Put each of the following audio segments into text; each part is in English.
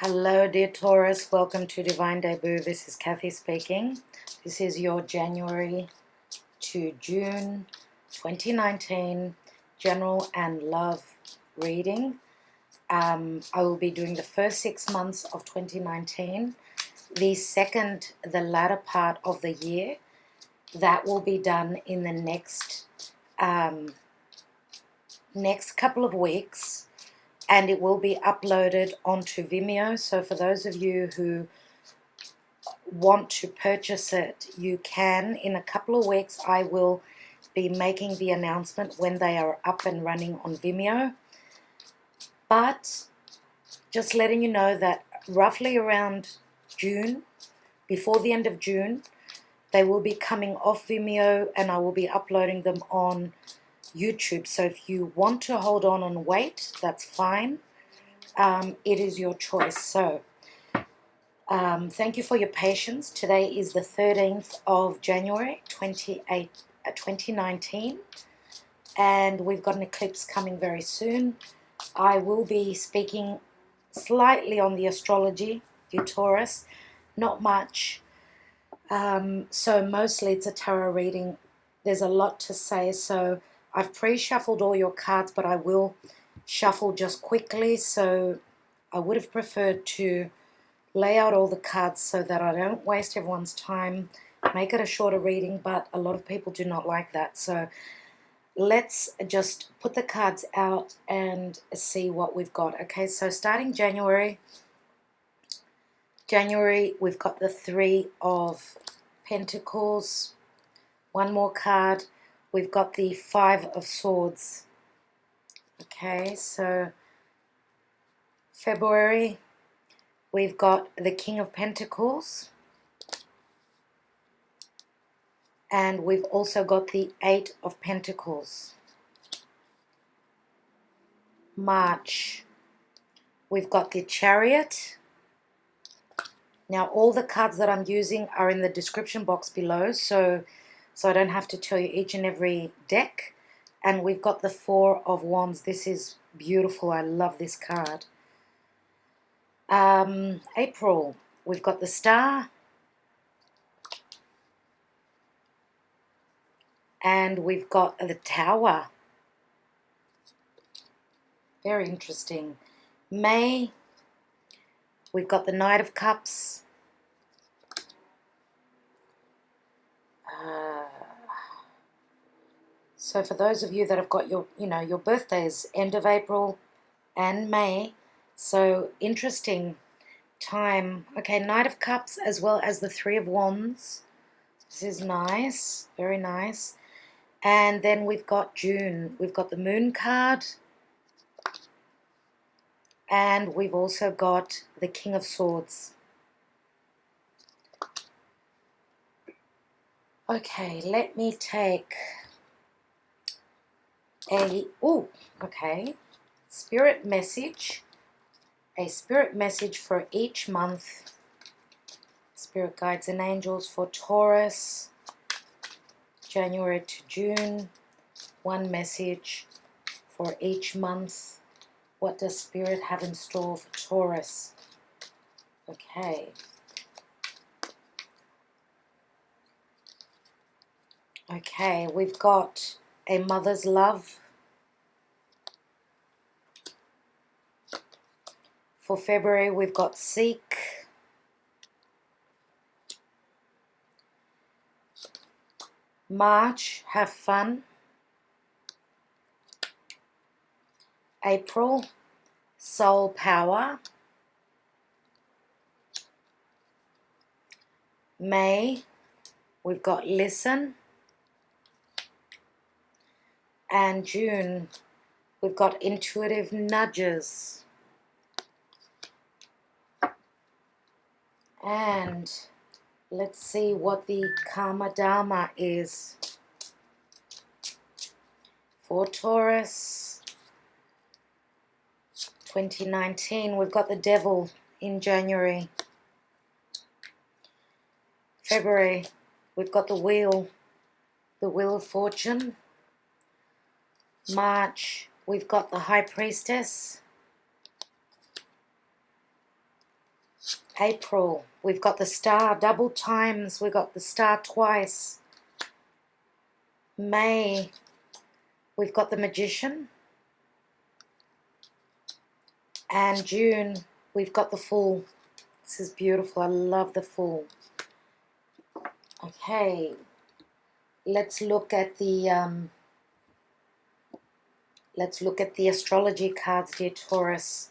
Hello dear Taurus, welcome to Divine Debut. This is Kathy speaking. This is your January to June 2019 general and love reading. I will be doing the first 6 months of 2019. The latter part of the year, that will be done in the next couple of weeks. And it will be uploaded onto Vimeo. So for those of you who want to purchase it, you can. In a couple of weeks, I will be making the announcement when they are up and running on Vimeo. But just letting you know that roughly around June, before the end of June, they will be coming off Vimeo and I will be uploading them on YouTube. So if you want to hold on and wait, that's fine. It is your choice. So thank you for your patience. Today is the 13th of January 2019 and we've got an eclipse coming very soon. I will be speaking slightly on the astrology, you Taurus, not much. So mostly it's a tarot reading. There's a lot to say, so I've pre-shuffled all your cards, but I will shuffle just quickly. So I would have preferred to lay out all the cards so that I don't waste everyone's time, make it a shorter reading, but a lot of people do not like that. So let's just put the cards out and see what we've got. Okay, so starting January, we've got the Three of Pentacles. One more card. We've got the Five of Swords. Okay, so February, we've got the King of Pentacles. And we've also got the Eight of Pentacles. March, we've got the Chariot. Now, all the cards that I'm using are in the description box below, so I don't have to tell you each and every deck. And we've got the Four of Wands. This is beautiful. I love this card. April, we've got the Star. And we've got the Tower. Very interesting. May, we've got the Knight of Cups. So for those of you that have got your birthdays end of April and May, so interesting time. Okay, Knight of Cups as well as the Three of Wands. This is nice, very nice. And then we've got June. We've got the Moon card. And we've also got the King of Swords. Okay, let me take spirit message. A spirit message for each month. Spirit guides and angels for Taurus, January to June. One message for each month. What does Spirit have in store for Taurus? Okay. Okay, we've got a mother's love. For February, we've got Seek. March, have fun. April, soul power. May, we've got listen. And June, we've got intuitive nudges. And let's see what the Karma Dharma is for Taurus 2019. We've got the Devil in January. February, we've got the Wheel of Fortune. March, we've got the High Priestess. April, we've got the star double times. We've got the star twice. May, we've got the magician. And June, we've got the fool. This is beautiful. I love the fool. Okay, let's look at the astrology cards, dear Taurus.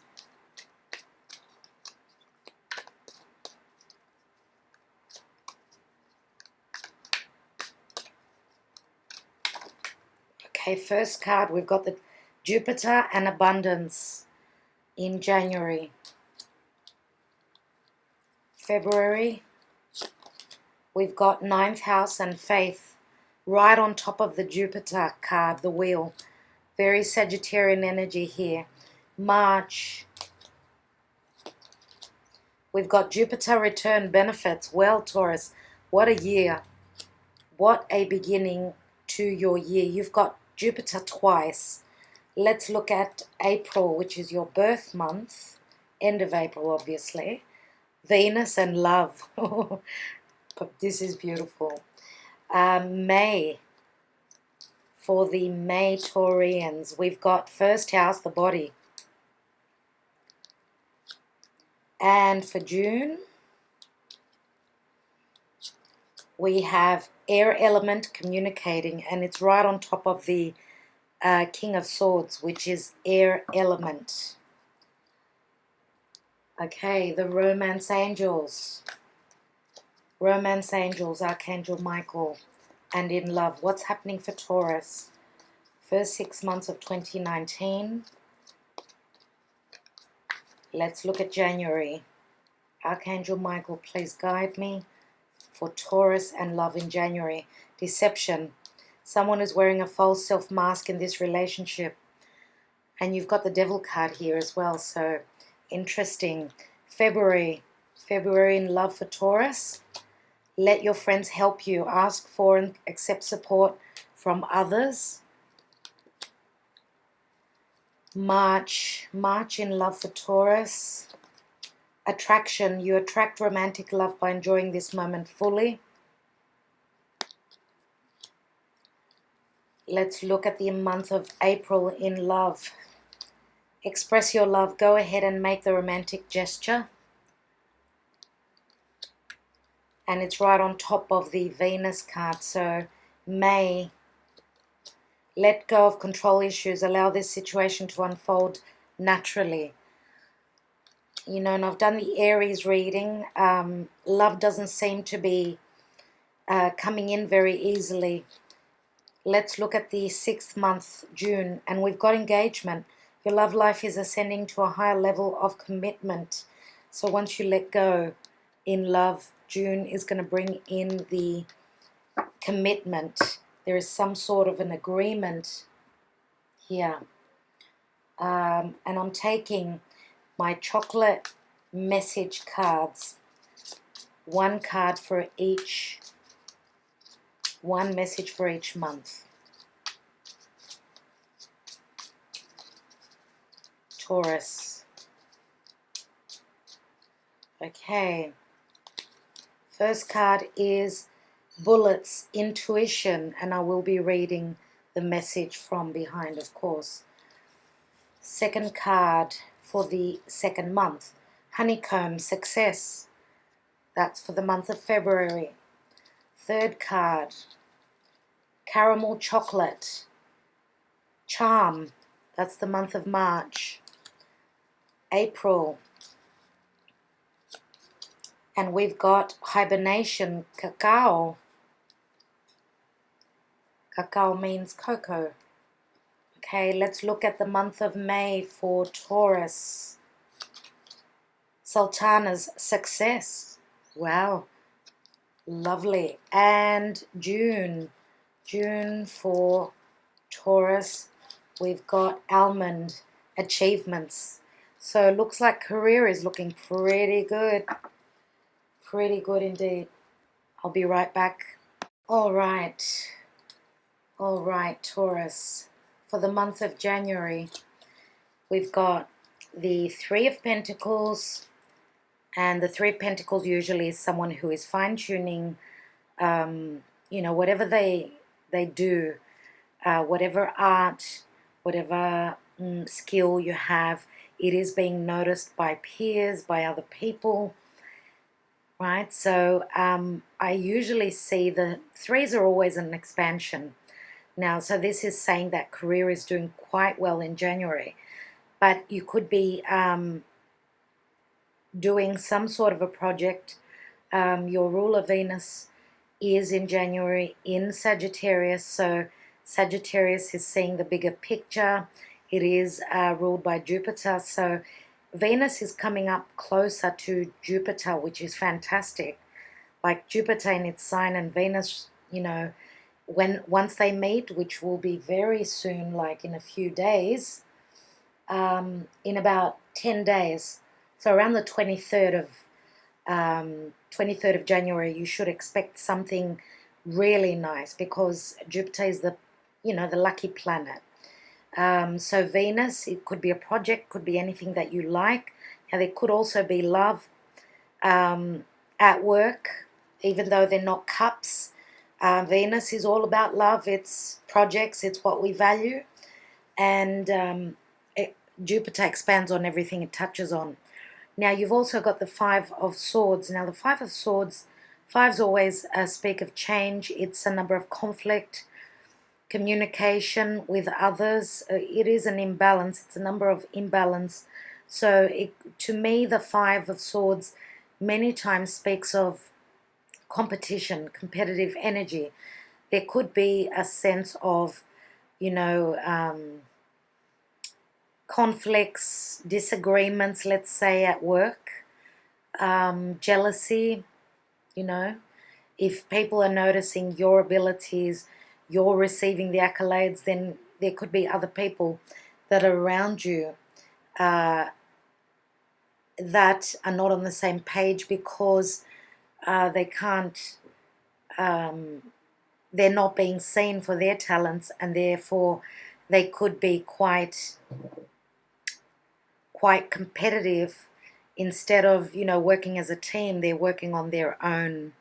Okay, first card, we've got the Jupiter and abundance in January. February, we've got 9th house and faith right on top of the Jupiter card, the wheel. Very Sagittarian energy here. March, we've got Jupiter return benefits. Well, Taurus, what a year. What a beginning to your year. You've got Jupiter twice. Let's look at April, which is your birth month. End of April, obviously. Venus and love. But this is beautiful. May. For the May Taurians, we've got first house, the body. And for June, we have air element communicating, and it's right on top of the King of Swords, which is air element. Okay, the romance angels. Romance angels, Archangel Michael, and in love. What's happening for Taurus? First 6 months of 2019. Let's look at January. Archangel Michael, please guide me for Taurus and love in January. Deception. Someone is wearing a false self-mask in this relationship. And you've got the devil card here as well, so interesting. February. February in love for Taurus. Let your friends help you. Ask for and accept support from others. March. March in love for Taurus. Attraction. You attract romantic love by enjoying this moment fully. Let's look at the month of April in love. Express your love. Go ahead and make the romantic gesture. And it's right on top of the Venus card. So May, let go of control issues. Allow this situation to unfold naturally. You know, and I've done the Aries reading. Love doesn't seem to be coming in very easily. Let's look at the 6th month, June, and we've got engagement. Your love life is ascending to a higher level of commitment. So once you let go in love, June is going to bring in the commitment. There is some sort of an agreement here. And I'm taking my chocolate message cards. One card for each. One message for each month. Taurus. Okay. First card is Bullets, Intuition, and I will be reading the message from behind, of course. Second card for the second month, Honeycomb, Success. That's for the month of February. Third card, Caramel Chocolate, Charm. That's the month of March. April. And we've got Hibernation, Cacao. Cacao means cocoa. Okay, let's look at the month of May for Taurus. Sultana's, Success. Wow, lovely. And June. June for Taurus, we've got Almond, Achievements. So it looks like career is looking pretty good. Pretty good indeed. I'll be right back. All right, Taurus. For the month of January, we've got the Three of Pentacles, And the Three of Pentacles usually is someone who is fine-tuning, you know, whatever they do, whatever art, whatever skill you have, it is being noticed by peers, by other people, right? So I usually see the threes are always an expansion. Now, so this is saying that career is doing quite well in January, but you could be doing some sort of a project. Your ruler Venus is in January in Sagittarius, so Sagittarius is seeing the bigger picture. It is ruled by Jupiter, so Venus is coming up closer to Jupiter, which is fantastic. Like Jupiter in its sign and Venus, you know, once they meet, which will be very soon, like in a few days, in about 10 days, so around the 23rd of January, you should expect something really nice, because Jupiter is the, you know, the lucky planet. So Venus, it could be a project, could be anything that you like. Now there could also be love at work, even though they're not cups. Venus is all about love. It's projects, it's what we value. And Jupiter expands on everything it touches on. Now you've also got the Five of Swords. Now the Five of Swords, fives always speak of change. It's a number of conflict, communication with others. It is an imbalance. It's a number of imbalance. So to me, the Five of Swords many times speaks of competition, competitive energy. There could be a sense of, you know, conflicts, disagreements, let's say, at work, jealousy, you know. If people are noticing your abilities, you're receiving the accolades, then there could be other people that are around you that are not on the same page, because they can't, they're not being seen for their talents, and therefore they could be quite competitive. Instead of, you know, working as a team, they're working on their own,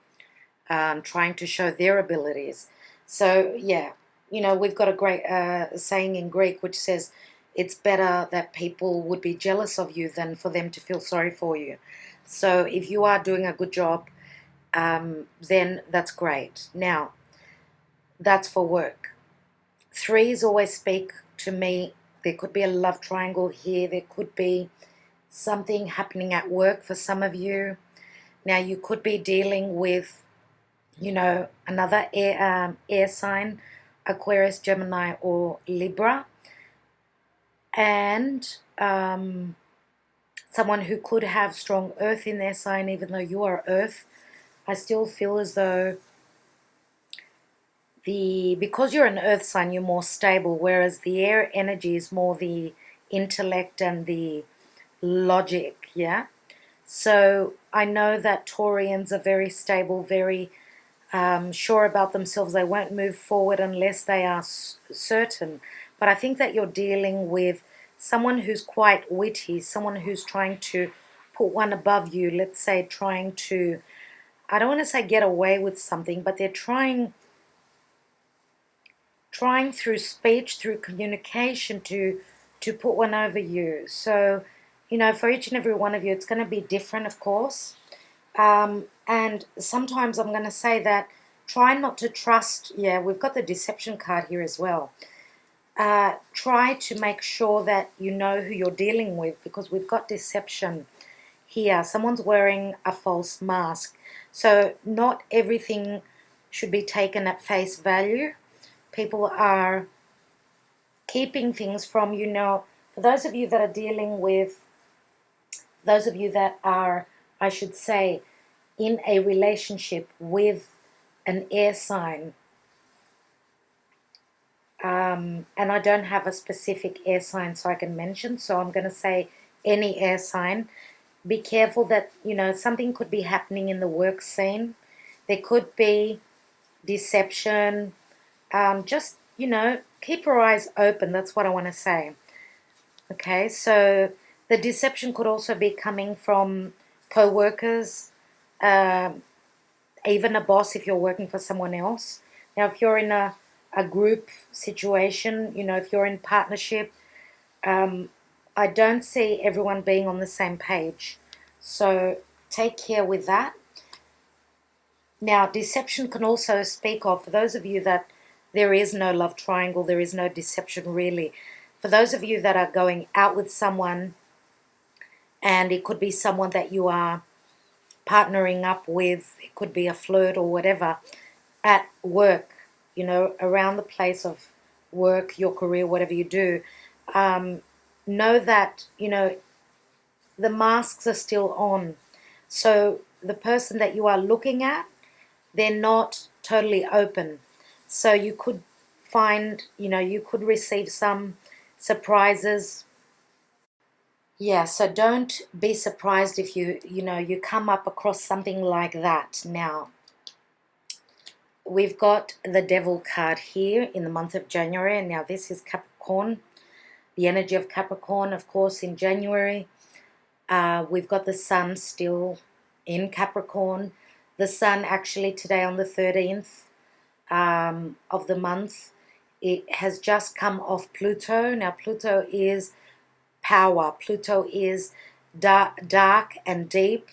trying to show their abilities. So yeah, you know, we've got a great saying in Greek which says it's better that people would be jealous of you than for them to feel sorry for you. So if you are doing a good job, then that's great. Now, that's for work. Threes always speak to me. There could be a love triangle here. There could be something happening at work for some of you. Now, you could be dealing with, you know, another air sign, Aquarius, Gemini, or Libra. And someone who could have strong earth in their sign, even though you are earth. I still feel as though because you're an earth sign, you're more stable, whereas the air energy is more the intellect and the logic, yeah? So I know that Taurians are very stable, very sure about themselves. They won't move forward unless they are certain. But I think that you're dealing with someone who's quite witty, someone who's trying to put one above you, let's say trying to, I don't want to say get away with something, but they're trying through speech, through communication to put one over you. So, you know, for each and every one of you, it's going to be different, of course. And sometimes I'm going to say that try not to trust. Yeah, we've got the deception card here as well. Try to make sure that you know who you're dealing with, because we've got deception here. Someone's wearing a false mask. So not everything should be taken at face value. People are keeping things from you. Now, for those of you that are dealing with, those of you that are, I should say, in a relationship with an air sign, and I don't have a specific air sign so I can mention, so I'm going to say any air sign. Be careful that, you know, something could be happening in the work scene. There could be deception. Just, you know, keep your eyes open. That's what I want to say. Okay, so the deception could also be coming from co-workers, even a boss if you're working for someone else. Now, if you're in a group situation, you know, if you're in partnership, I don't see everyone being on the same page. So take care with that. Now, deception can also speak of, for those of you that there is no love triangle, there is no deception really. For those of you that are going out with someone, and it could be someone that you are partnering up with, it could be a flirt or whatever, at work, you know, around the place of work, your career, whatever you do, know that, you know, the masks are still on. So the person that you are looking at, they're not totally open. So you could find, you know, you could receive some surprises. Yeah, so don't be surprised if you know, you come up across something like that. Now, we've got the Devil card here in the month of January. And now this is Capricorn, the energy of Capricorn, of course, in January. We've got the Sun still in Capricorn. The Sun actually today on the 13th of the month, it has just come off Pluto. Now, Pluto is power. Pluto is dark and deep,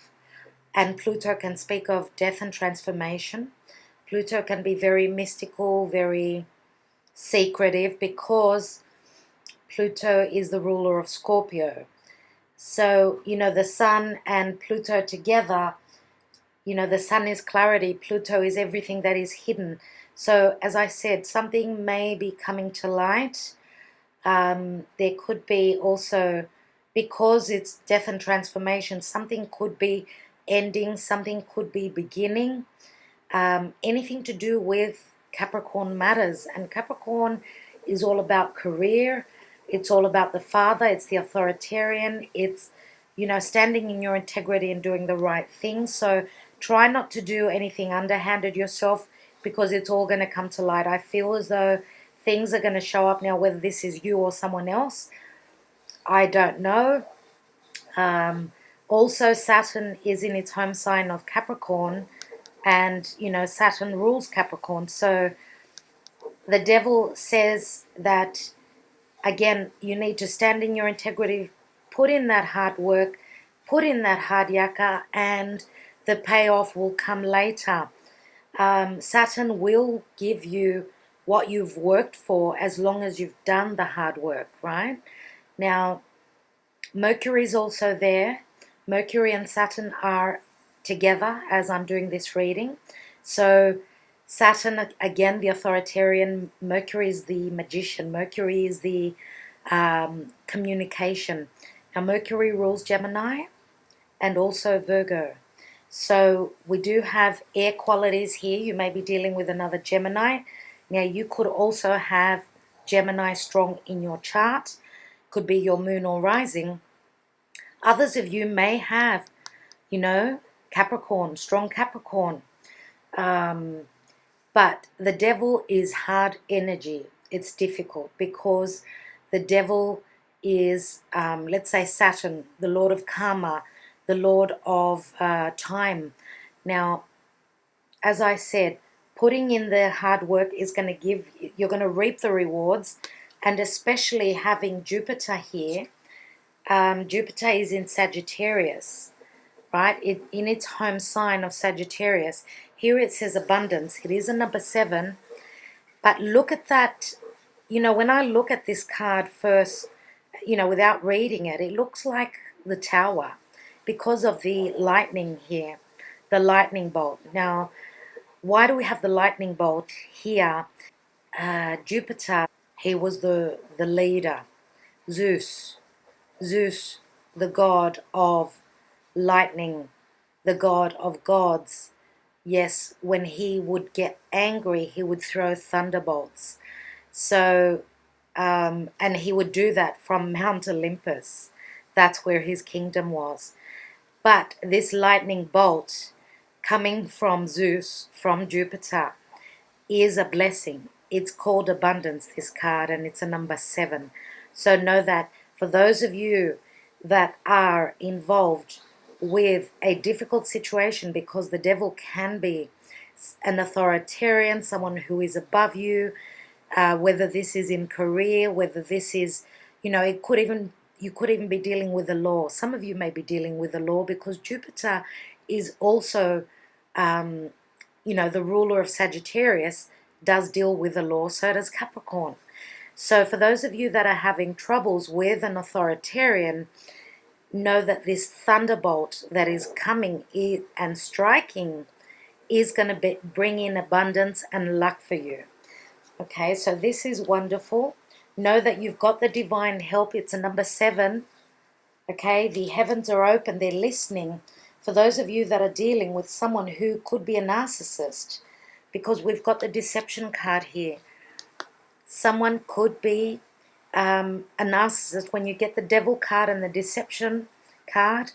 and Pluto can speak of death and transformation. Pluto can be very mystical, very secretive, because Pluto is the ruler of Scorpio. So, you know, the Sun and Pluto together, you know, the Sun is clarity, Pluto is everything that is hidden. So, as I said, something may be coming to light. There could be also, because it's death and transformation, something could be ending, something could be beginning. Anything to do with Capricorn matters. And Capricorn is all about career. It's all about the father. It's the authoritarian. It's, you know, standing in your integrity and doing the right thing. So try not to do anything underhanded yourself, because it's all going to come to light. I feel as though things are going to show up now, whether this is you or someone else. I don't know. Also, Saturn is in its home sign of Capricorn, and, you know, Saturn rules Capricorn. So the Devil says that, again, you need to stand in your integrity, put in that hard work, put in that hard yaka, and the payoff will come later. Saturn will give you what you've worked for as long as you've done the hard work, right? Now, Mercury is also there. Mercury and Saturn are together as I'm doing this reading. So Saturn, again, the authoritarian. Mercury is the magician. Mercury is the communication. Now, Mercury rules Gemini and also Virgo. So we do have air qualities here. You may be dealing with another Gemini. Now, you could also have Gemini strong in your chart. Could be your moon or rising. Others of you may have, you know, Capricorn, strong Capricorn. But the Devil is hard energy. It's difficult because the Devil is, let's say, Saturn, the Lord of Karma, the Lord of time. Now, as I said, putting in the hard work is going to give, you're going to reap the rewards, and especially having Jupiter here. Jupiter is in Sagittarius, right? In its home sign of Sagittarius. Here it says abundance. It is a number 7. But look at that. You know, when I look at this card first, you know, without reading it, it looks like the Tower because of the lightning here, the lightning bolt. Now, why do we have the lightning bolt here? Jupiter, he was the leader. Zeus, the god of lightning, the god of gods. Yes, when he would get angry, he would throw thunderbolts. So, and he would do that from Mount Olympus. That's where his kingdom was. But this lightning bolt coming from Zeus, from Jupiter, is a blessing. It's called abundance, this card, and it's a number 7. So know that for those of you that are involved with a difficult situation, because the devil can be an authoritarian, someone who is above you, whether this is in career, whether this is, it could even, you could even be dealing with the law. Some of you may be dealing with the law because Jupiter is also, the ruler of Sagittarius does deal with the law, so does Capricorn. So for those of you that are having troubles with an authoritarian, know that this thunderbolt that is coming and striking is going to bring in abundance and luck for you. Okay, so this is wonderful. Know that you've got the divine help. It's a number 7. Okay, the heavens are open. They're listening. For those of you that are dealing with someone who could be a narcissist, because we've got the deception card here. Someone could be a narcissist. When you get the devil card and the deception card,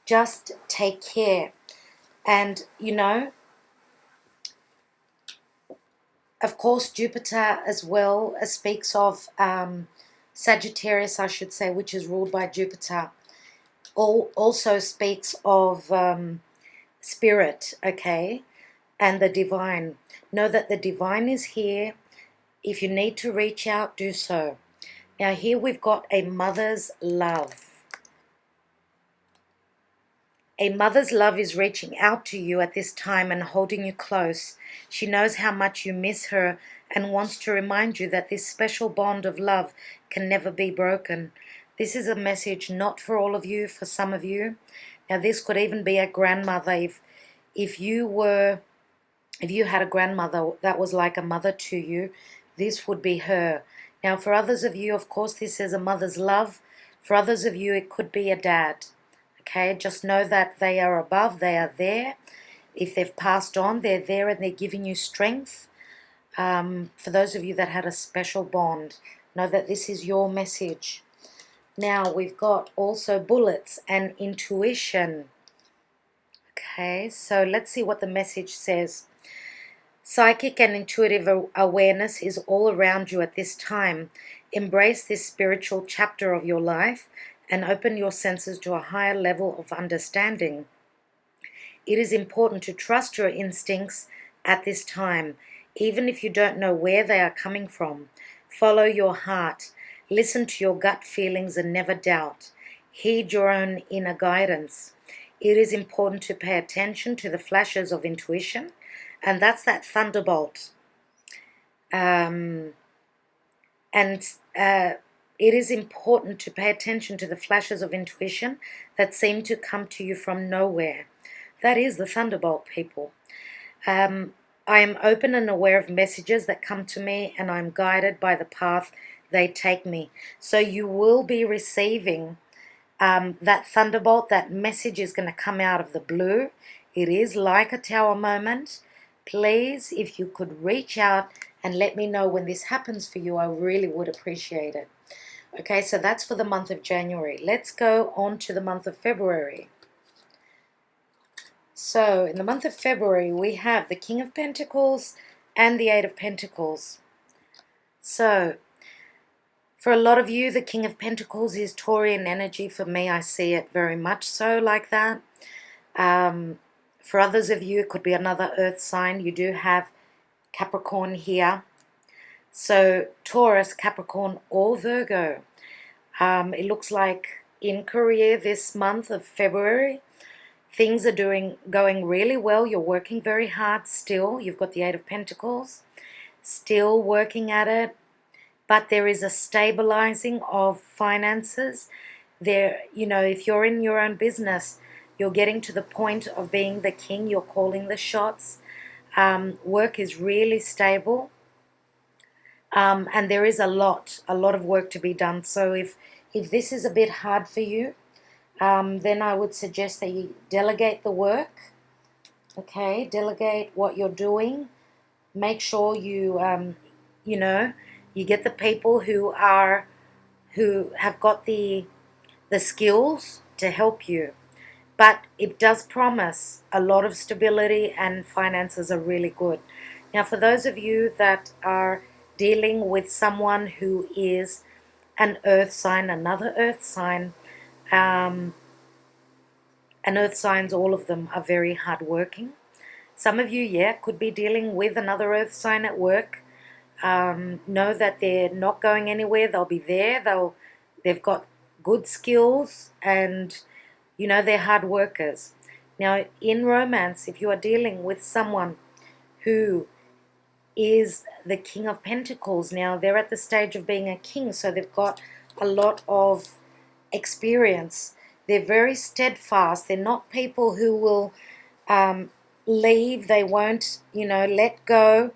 just take care. And, of course, Jupiter as well speaks of Sagittarius, I should say, which is ruled by Jupiter. Also speaks of spirit, okay, and the divine. Know that the divine is here. If you need to reach out, do so. Now here we've got a mother's love. A mother's love is reaching out to you at this time and holding you close. She knows how much you miss her and wants to remind you that this special bond of love can never be broken. This is a message not for all of you, for some of you. Now this could even be a grandmother. If you had a grandmother that was like a mother to you, this would be her. Now for others of you, of course, this is a mother's love. For others of you, it could be a dad. Okay, just know that they are above, they are there. If they've passed on, they're there and they're giving you strength. For those of you that had a special bond, know that this is your message. Now we've got also bullets and intuition. Okay, so let's see what the message says. Psychic and intuitive awareness is all around you at this time. Embrace this spiritual chapter of your life and open your senses to a higher level of understanding. It is important to trust your instincts at this time, even if you don't know where they are coming from. Follow your heart. Listen to your gut feelings and never doubt. Heed your own inner guidance. It is important to pay attention to the flashes of intuition, and that's that thunderbolt. It is important to pay attention to the flashes of intuition that seem to come to you from nowhere. That is the thunderbolt, people. I am open and aware of messages that come to me, and I'm guided by the path they take me. So you will be receiving that thunderbolt. That message is going to come out of the blue. It is like a tower moment. Please, if you could reach out and let me know when this happens for you, I really would appreciate it. Okay, so that's for the month of January. Let's go on to the month of February. So in the month of February, we have the King of Pentacles and the Eight of Pentacles. So for a lot of you, the King of Pentacles is Taurian energy. For me, I see it very much so like that. For others of you, it could be another earth sign. You do have Capricorn here. So Taurus, Capricorn, or Virgo. It looks like in career this month of February, things are going really well. You're working very hard still. You've got the Eight of Pentacles, still working at it. But there is a stabilizing of finances. There, if you're in your own business, you're getting to the point of being the king. You're calling the shots. Work is really stable. And there is a lot of work to be done. So if this is a bit hard for you, then I would suggest that you delegate the work. Okay, delegate what you're doing. Make sure you you get the people who have got the skills to help you. But it does promise a lot of stability, and finances are really good. Now, for those of you that are dealing with someone who is an earth sign, another earth sign, and And earth signs, all of them are very hardworking. Some of you, yeah, could be dealing with another earth sign at work. Know that they're not going anywhere. They'll be there. They've got good skills, and you know, they're hard workers. Now, in romance, if you are dealing with someone who is the King of Pentacles, now they're at the stage of being a king, so they've got a lot of experience. They're very steadfast. They're not people who will leave. They won't, you know, let go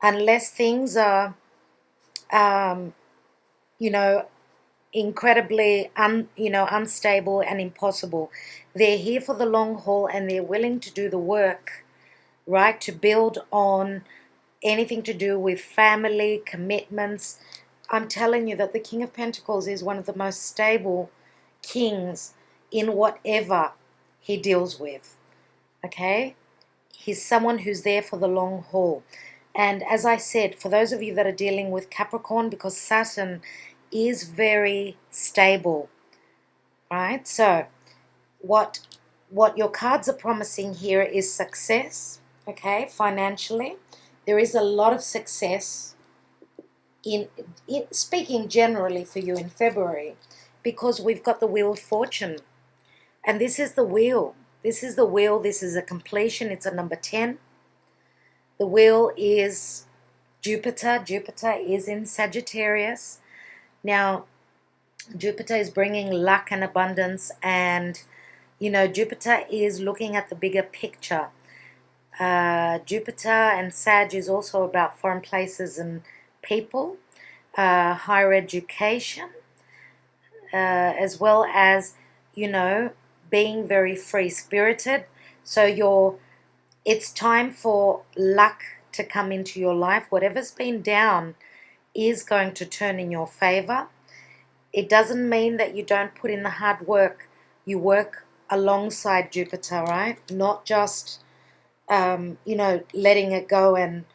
unless things are, you know, incredibly unstable and impossible. They're here for the long haul, and they're willing to do the work, right, to build on anything to do with family commitments. I'm telling you that the King of Pentacles is one of the most stable kings in whatever he deals with. Okay, he's someone who's there for the long haul. And as I said, for those of you that are dealing with Capricorn, because Saturn is very stable, right? So what your cards are promising here is success, okay, financially. There is a lot of success in speaking generally for you in February, because we've got the Wheel of Fortune, and this is the wheel. This is the wheel. This is a completion. It's a number 10. The wheel is Jupiter. Jupiter is in Sagittarius. Now, Jupiter is bringing luck and abundance, and, you know, Jupiter is looking at the bigger picture. Jupiter and Sag is also about foreign places and people, higher education, as well as, you know, being very free-spirited. So it's time for luck to come into your life. Whatever's been down is going to turn in your favor. It doesn't mean that you don't put in the hard work. You work alongside Jupiter, right? Not just, you know, letting it go and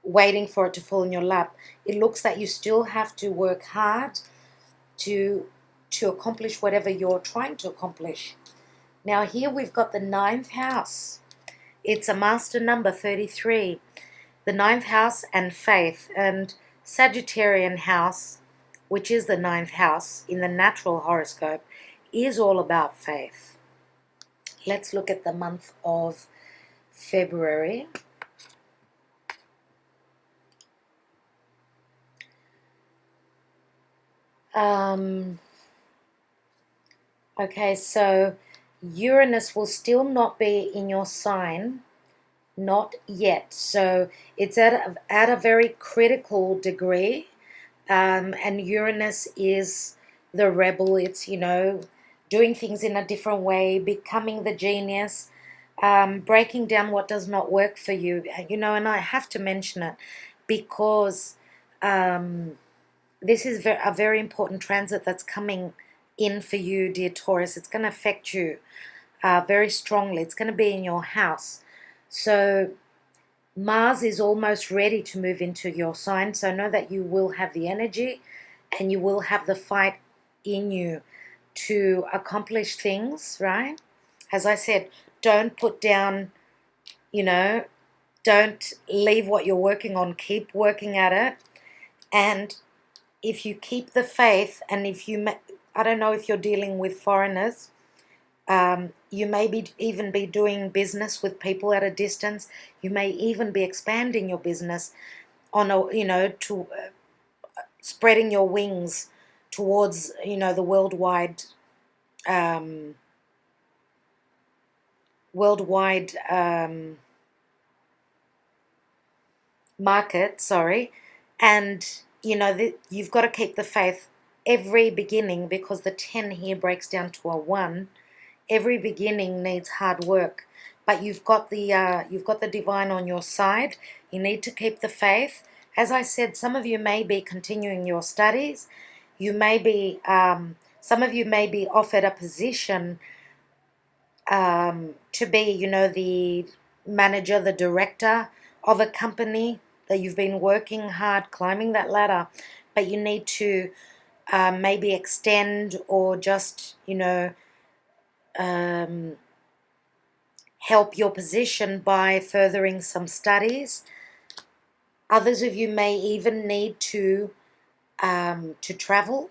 waiting for it to fall in your lap. It looks that you still have to work hard to accomplish whatever you're trying to accomplish. Now here we've got the 9th house. It's a master number, 33. The 9th house and faith, and Sagittarian house, which is the 9th house in the natural horoscope, is all about faith. Let's look at the month of February. Okay, so Uranus will still not be in your sign, not yet. So it's at a very critical degree, and Uranus is the rebel. It's, you know, doing things in a different way, becoming the genius, breaking down what does not work for you. You know, and I have to mention it because this is a very important transit that's coming in for you, dear Taurus. It's going to affect you very strongly. It's going to be in your house. So Mars is almost ready to move into your sign. So know that you will have the energy and you will have the fight in you to accomplish things, right? As I said, don't put down, you know, don't leave what you're working on. Keep working at it. And if you keep the faith, and if you, I don't know if you're dealing with foreigners, you may even be doing business with people at a distance. You may even be expanding your business on a, you know, to spreading your wings towards, you know, the worldwide market, sorry. And, you know, you've got to keep the faith every beginning, because the 10 here breaks down to a 1. Every beginning needs hard work, but you've got the divine on your side. You need to keep the faith. As I said, some of you may be continuing your studies. You may be, some of you may be offered a position to be, you know, the manager, the director of a company that you've been working hard, climbing that ladder, but you need to maybe extend or just, you know, help your position by furthering some studies. Others of you may even need to travel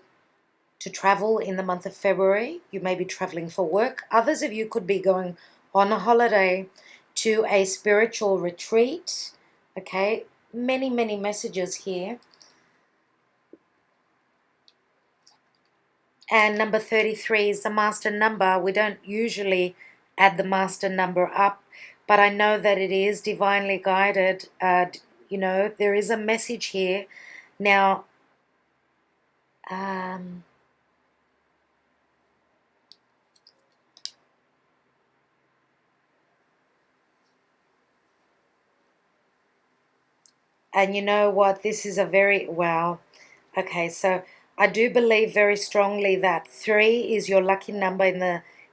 in the month of February. You may be traveling for work. Others of you could be going on a holiday to a spiritual retreat. Okay, many messages here. And number 33 is the master number. We don't usually add the master number up, but I know that it is divinely guided. You know, there is a message here. Now, and you know what? This is a very, wow. Okay, so I do believe very strongly that 3 is your lucky number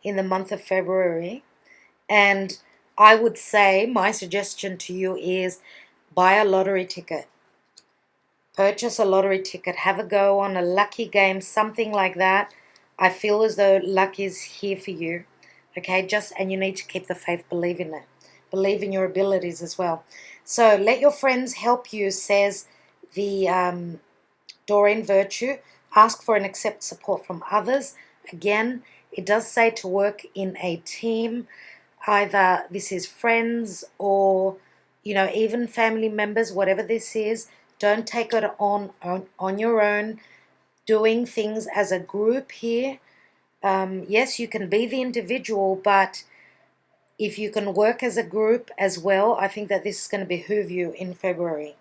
in the month of February. And I would say my suggestion to you is buy a lottery ticket. Purchase a lottery ticket. Have a go on a lucky game, something like that. I feel as though luck is here for you. Okay, and you need to keep the faith, believe in it. Believe in your abilities as well. So let your friends help you, says the Doreen Virtue. Ask for and accept support from others. Again, it does say to work in a team. Either this is friends or, you know, even family members, whatever this is. Don't take it on your own. Doing things as a group here. Yes, you can be the individual, but if you can work as a group as well, I think that this is going to behoove you in February.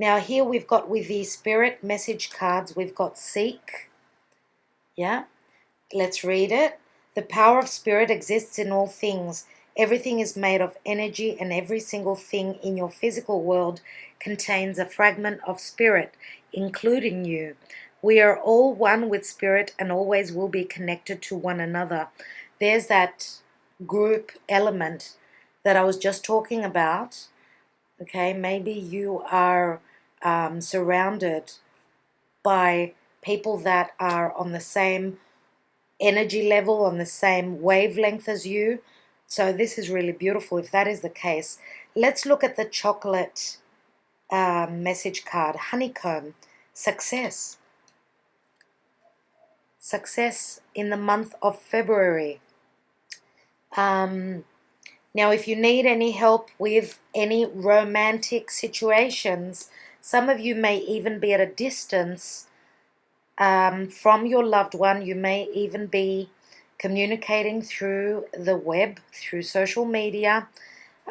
Now here we've got with the spirit message cards, we've got seek. Yeah, let's read it. The power of spirit exists in all things. Everything is made of energy, and every single thing in your physical world contains a fragment of spirit, including you. We are all one with spirit and always will be connected to one another. There's that group element that I was just talking about. Okay, maybe you are surrounded by people that are on the same energy level, on the same wavelength as you. So this is really beautiful if that is the case. Let's look at the chocolate message card. Honeycomb. Success. Success in the month of February. Now, if you need any help with any romantic situations, some of you may even be at a distance from your loved one. You may even be communicating through the web, through social media.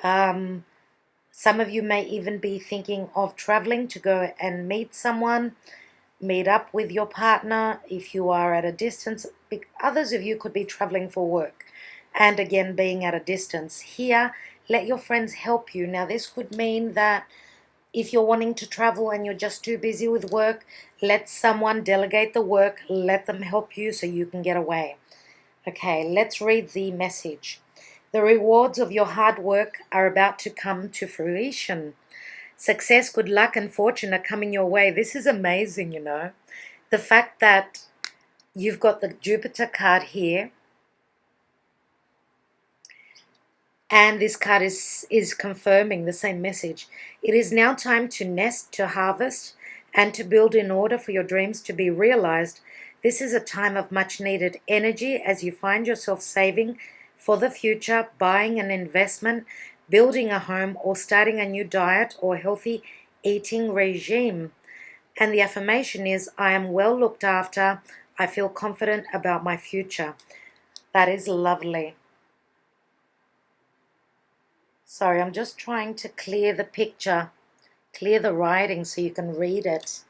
Some of you may even be thinking of traveling to go and meet someone, meet up with your partner if you are at a distance. Others of you could be traveling for work and again being at a distance. Here, let your friends help you. Now this could mean that if you're wanting to travel and you're just too busy with work, let someone delegate the work, let them help you so you can get away. Okay, let's read the message. The rewards of your hard work are about to come to fruition. Success, good luck, and fortune are coming your way. This is amazing, you know. The fact that you've got the Jupiter card here, and this card is confirming the same message. It is now time to nest, to harvest, and to build in order for your dreams to be realized. This is a time of much needed energy as you find yourself saving for the future, buying an investment, building a home, or starting a new diet or healthy eating regime. And the affirmation is, I am well looked after. I feel confident about my future. That is lovely. Sorry, I'm just trying to clear the picture, clear the writing so you can read it.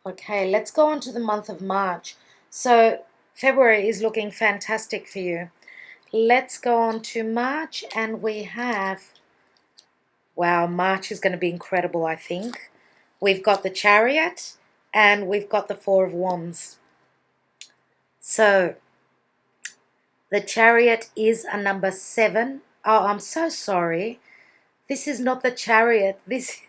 Okay, let's go on to the month of March. So February is looking fantastic for you. Let's go on to March, and we have, wow, March is going to be incredible, I think. We've got the Chariot, and we've got the Four of Wands. So the Chariot is a number 7. Oh, I'm so sorry. This is not the Chariot. This,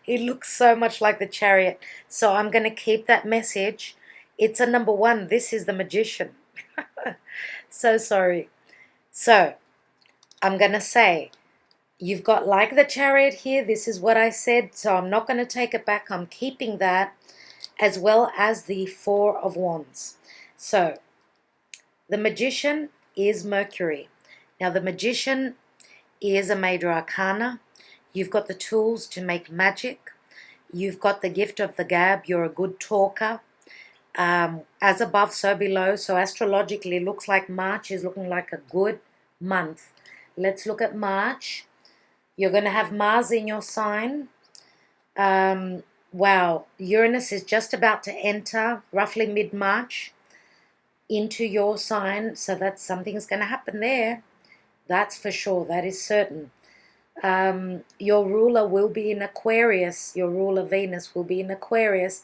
it looks so much like the Chariot. So I'm going to keep that message. It's a number 1. This is the Magician. So sorry. So I'm going to say, you've got like the Chariot here. This is what I said, so I'm not going to take it back. I'm keeping that, as well as the Four of Wands. So the Magician is Mercury. Now the Magician is a major arcana. You've got the tools to make magic. You've got the gift of the gab. You're a good talker. As above, so below. So astrologically, it looks like March is looking like a good month. Let's look at March. You're going to have Mars in your sign. Wow, Uranus is just about to enter, roughly mid-March, into your sign. So that's something's going to happen there. That's for sure. That is certain. Your ruler will be in Aquarius. Your ruler Venus will be in Aquarius.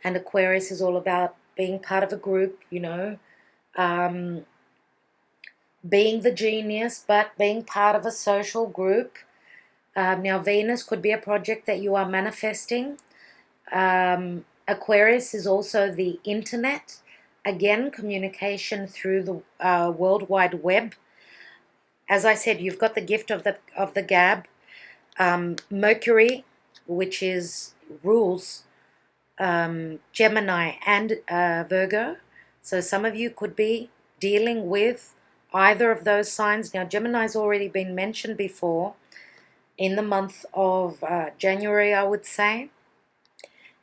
And Aquarius is all about being part of a group, you know, being the genius, but being part of a social group. Now, Venus could be a project that you are manifesting. Aquarius is also the internet. Again, communication through the World Wide Web. As I said, you've got the gift of the gab. Mercury, which rules Gemini and Virgo. So some of you could be dealing with either of those signs. Now, Gemini's already been mentioned before in the month of January, I would say.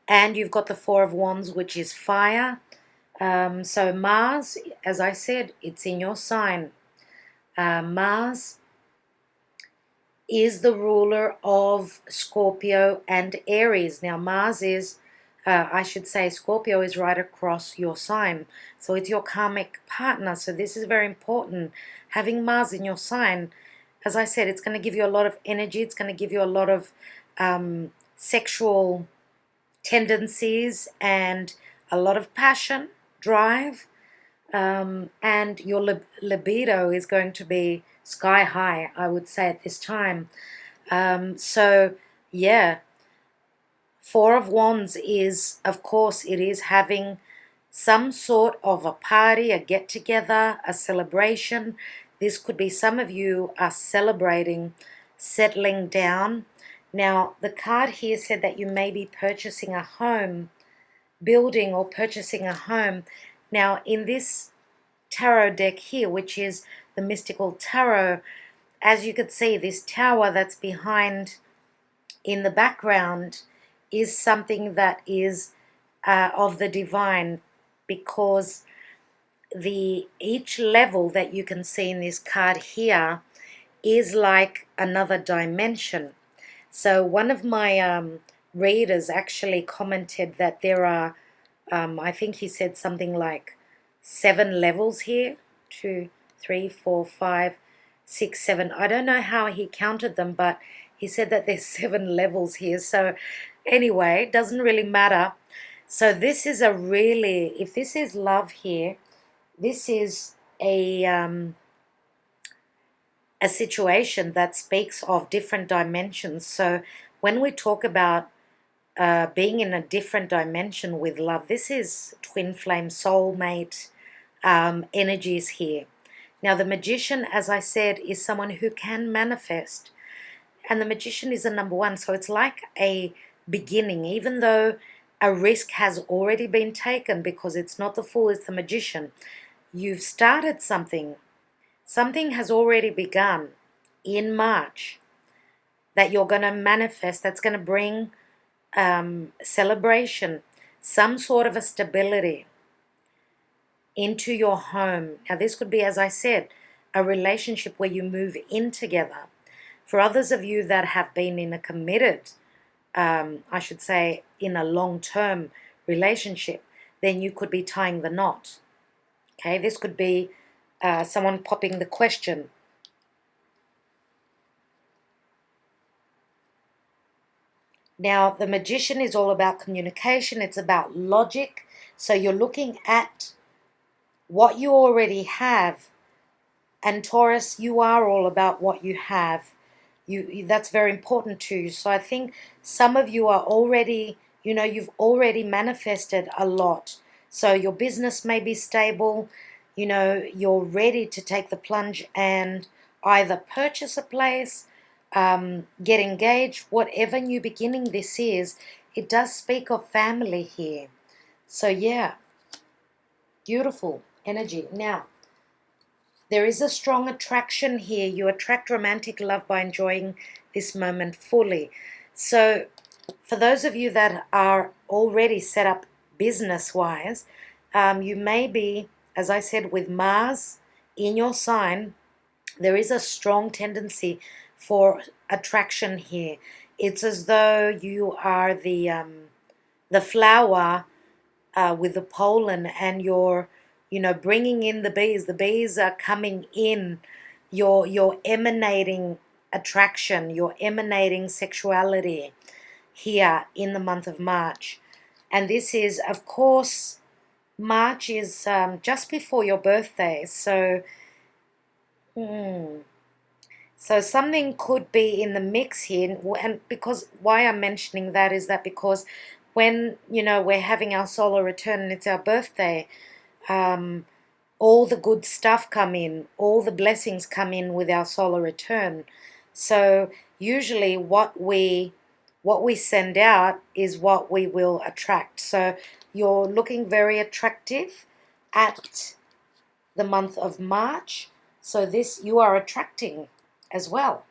And you've got the Four of Wands, which is fire. So Mars, as I said, it's in your sign. Mars is the ruler of Scorpio and Aries. Now, Mars is, I should say, Scorpio is right across your sign. So it's your karmic partner. So this is very important. Having Mars in your sign, as I said, it's going to give you a lot of energy. It's going to give you a lot of sexual tendencies and a lot of passion, drive. And your libido is going to be sky high, I would say, at this time. So, yeah, Four of Wands is, of course, it is having some sort of a party, a get-together, a celebration. This could be some of you are celebrating, settling down. Now, the card here said that you may be purchasing a home, building or purchasing a home. Now, in this tarot deck here, which is the Mystical Tarot, as you could see, this tower that's behind in the background is something that is of the divine, because each level that you can see in this card here is like another dimension. So one of my readers actually commented that there are, I think he said something like 7 levels here. 2, 3, 4, 5, 6, 7. I don't know how he counted them, but he said that there's 7 levels here. So anyway, it doesn't really matter. So this is a really, if this is love here, this is a situation that speaks of different dimensions. So when we talk about being in a different dimension with love, this is twin flame, soulmate energies here. Now, the Magician, as I said, is someone who can manifest. And the Magician is a number 1. So it's like a beginning, even though a risk has already been taken, because it's not the Fool, it's the Magician. You've started something. Something has already begun in March that you're going to manifest, that's going to bring celebration, some sort of a stability into your home. Now, this could be, as I said, a relationship where you move in together. For others of you that have been in a committed, I should say, in a long-term relationship, then you could be tying the knot. Okay, this could be someone popping the question. Now, the Magician is all about communication. It's about logic. So you're looking at what you already have. And Taurus, you are all about what you have. That's very important to you. So I think some of you are already, you've already manifested a lot. So your business may be stable. You're ready to take the plunge and either purchase a place, get engaged, whatever new beginning this is, it does speak of family here. So yeah, beautiful energy. Now, there is a strong attraction here. You attract romantic love by enjoying this moment fully. So for those of you that are already set up business-wise, you may be, as I said, with Mars in your sign, there is a strong tendency for attraction here. It's as though you are the flower with the pollen, and you're, bringing in the bees. The bees are coming in. You're emanating attraction. You're emanating sexuality here in the month of March. And this is, of course, March is just before your birthday. So something could be in the mix here. And because why I'm mentioning that is that because when, we're having our solar return and it's our birthday, all the good stuff come in, all the blessings come in with our solar return. So usually what we send out is what we will attract. So you're looking very attractive at the month of March. So this, you are attracting as well.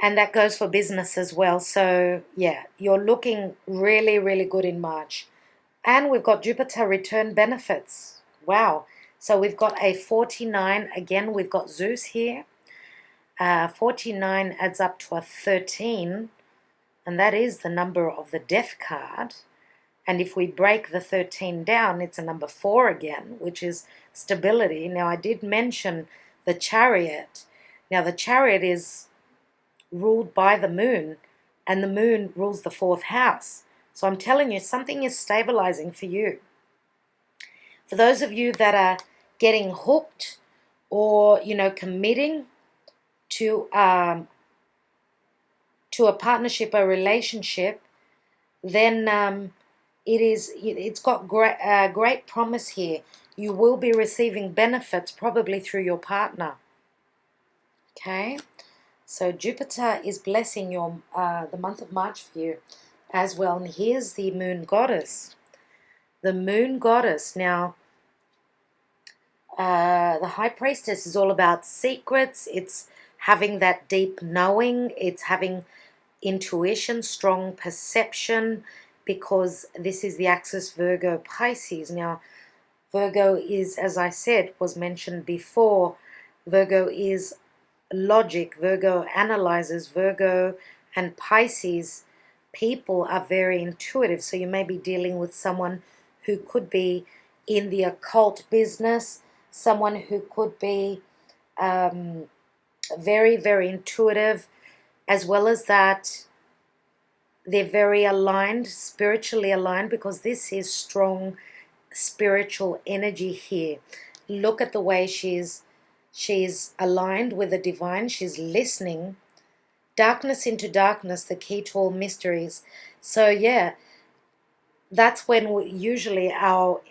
And that goes for business as well. So yeah, you're looking really, really good in March. And we've got Jupiter return benefits. Wow. So we've got a 49. Again, we've got Zeus here. 49 adds up to a 13. And that is the number of the death card. And if we break the 13 down, it's a number 4 again, which is stability. Now, I did mention the chariot. Now, the chariot is ruled by the moon, and the moon rules the 4th house. So I'm telling you, something is stabilizing for you. For those of you that are getting hooked or, committing to a partnership, a relationship, then it's got great promise here. You will be receiving benefits probably through your partner. Okay, so Jupiter is blessing your the month of March for you as well. And here's the moon goddess. The moon goddess. Now, the high priestess is all about secrets. It's having that deep knowing. It's having intuition, strong perception, because this is the axis Virgo Pisces. Now, Virgo is, as I said, was mentioned before, Virgo is logic. Virgo analyzes. Virgo and Pisces people are very intuitive. So you may be dealing with someone who could be in the occult business, someone who could be very, very intuitive, as well as that they're very aligned, spiritually aligned, because this is strong spiritual energy here. Look at the way she's aligned with the divine. She's listening. Darkness into darkness, the key to all mysteries. So yeah, that's when usually our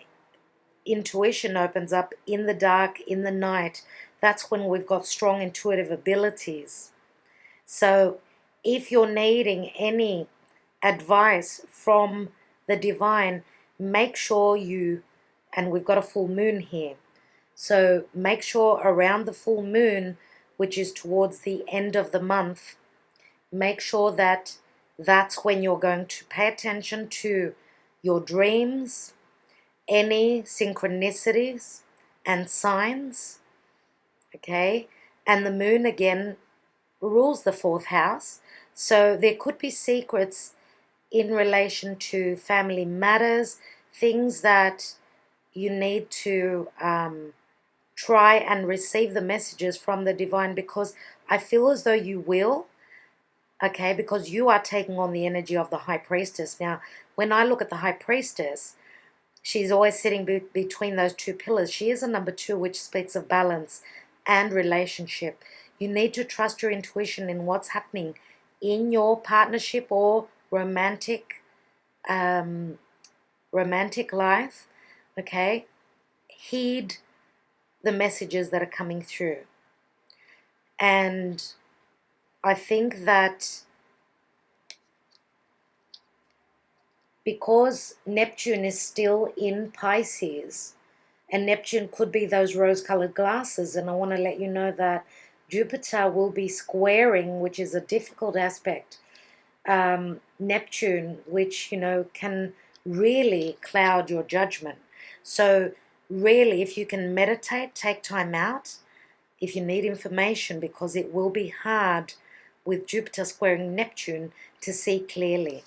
intuition opens up, in the dark, in the night. That's when we've got strong intuitive abilities. So if you're needing any advice from the divine, make sure and we've got a full moon here, so make sure around the full moon, which is towards the end of the month, make sure that that's when you're going to pay attention to your dreams, any synchronicities and signs. Okay, and the moon again rules the 4th house, so there could be secrets in relation to family matters, things that you need to try and receive the messages from the divine, because I feel as though you will, okay, because you are taking on the energy of the high priestess. Now, when I look at the high priestess, she's always sitting between those two pillars. She is a number 2, which speaks of balance and relationship. You need to trust your intuition in what's happening in your partnership or romantic life. Okay, heed the messages that are coming through. And I think that because Neptune is still in Pisces, and Neptune could be those rose-colored glasses, and I want to let you know that Jupiter will be squaring, which is a difficult aspect, Neptune, which, you know, can really cloud your judgment. So really, if you can meditate, take time out, if you need information, because it will be hard with Jupiter squaring Neptune to see clearly.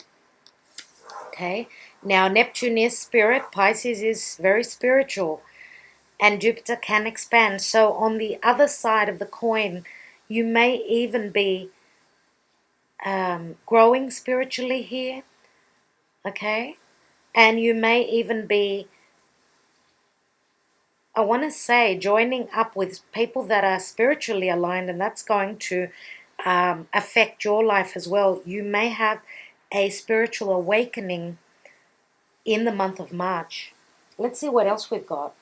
Okay, now Neptune is spirit, Pisces is very spiritual, and Jupiter can expand. So on the other side of the coin, you may even be growing spiritually here, okay? And you may even be, I want to say, joining up with people that are spiritually aligned, and that's going to affect your life as well. You may have a spiritual awakening in the month of March. Let's see what else we've got.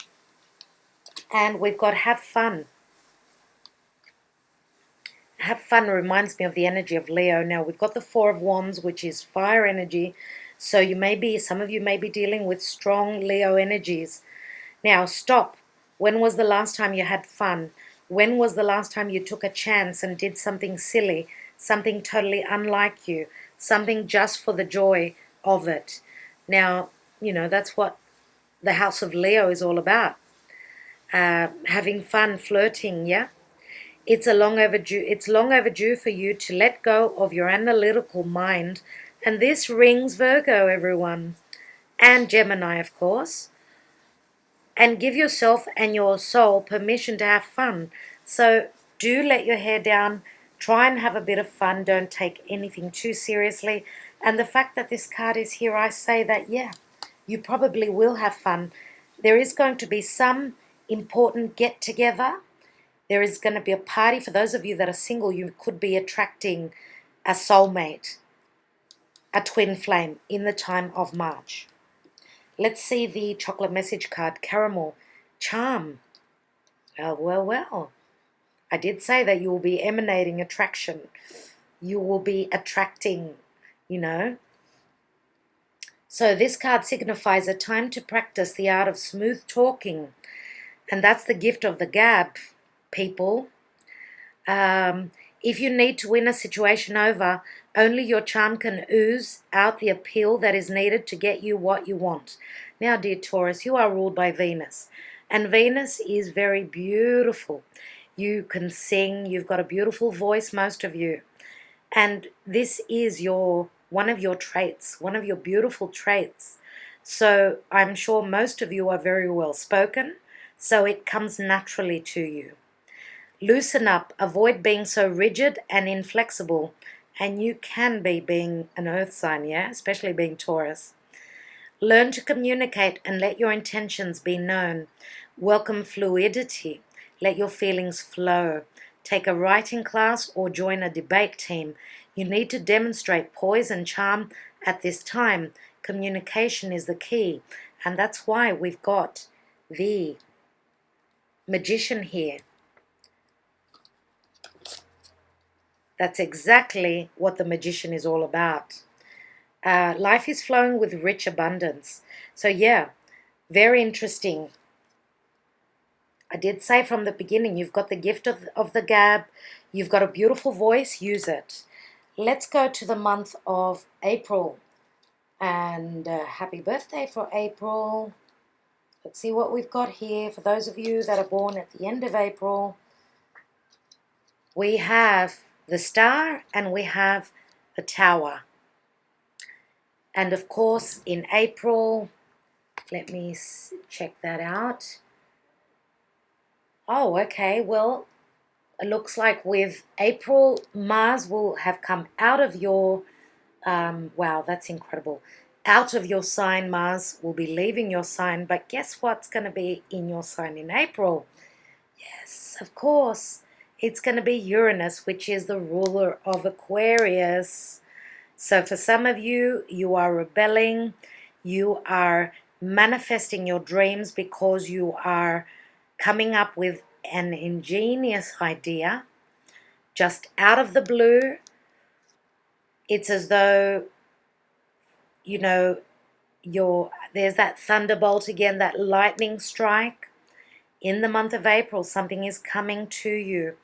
And we've got have fun. Have fun reminds me of the energy of Leo. Now, we've got the Four of Wands, which is fire energy. So you may be, some of you may be dealing with strong Leo energies. Now, stop. When was the last time you had fun? When was the last time you took a chance and did something silly, something totally unlike you, something just for the joy of it? Now, you know, that's what the House of Leo is all about. Having fun, flirting, yeah? It's long overdue for you to let go of your analytical mind. And this rings Virgo, everyone. And Gemini, of course. And give yourself and your soul permission to have fun. So do let your hair down. Try and have a bit of fun. Don't take anything too seriously. And the fact that this card is here, I say that, yeah, you probably will have fun. There is going to be some important get-together. There is going to be a party. For those of you that are single, you could be attracting a soulmate, a twin flame in the time of March. Let's see the chocolate message card, caramel, charm. Well. I did say that you will be emanating attraction. You will be attracting, you know. So this card signifies a time to practice the art of smooth talking. And that's the gift of the gab, people. If you need to win a situation over, only your charm can ooze out the appeal that is needed to get you what you want. Now, dear Taurus, you are ruled by Venus. And Venus is very beautiful. You can sing. You've got a beautiful voice, most of you. And this is one of your traits, one of your beautiful traits. So I'm sure most of you are very well spoken, so it comes naturally to you. Loosen up, avoid being so rigid and inflexible, and you can be being an earth sign, yeah, especially being Taurus. Learn to communicate and let your intentions be known. Welcome fluidity. Let your feelings flow. Take a writing class or join a debate team. You need to demonstrate poise and charm at this time. Communication is the key, and that's why we've got the Magician here. That's exactly what the Magician is all about. Life is flowing with rich abundance. So yeah, very interesting. I did say from the beginning, you've got the gift of the gab. You've got a beautiful voice. Use it. Let's go to the month of April. And happy birthday for April. Let's see what we've got here. For those of you that are born at the end of April, we have the Star and we have the Tower. And of course, in April, let me check that out. Oh, okay. Well, it looks like with April, Mars will have come out of your, wow, that's incredible. Out of your sign, Mars will be leaving your sign. But guess what's going to be in your sign in April? Yes, of course. It's going to be Uranus, which is the ruler of Aquarius. So for some of you, you are rebelling. You are manifesting your dreams because you are coming up with an ingenious idea just out of the blue. It's as though, you know, there's that thunderbolt again, that lightning strike. In the month of April, something is coming to you.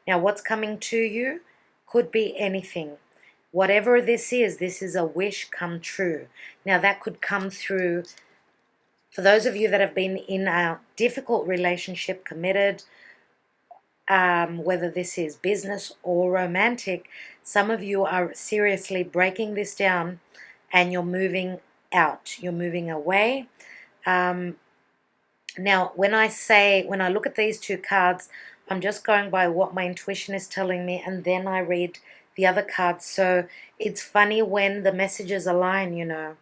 Now, what's coming to you could be anything. Whatever this is a wish come true. Now, that could come through, for those of you that have been in a difficult relationship, committed, whether this is business or romantic, some of you are seriously breaking this down and you're moving out. You're moving away. Now, when I look at these two cards, I'm just going by what my intuition is telling me, and then I read the other cards. So it's funny when the messages align, you know.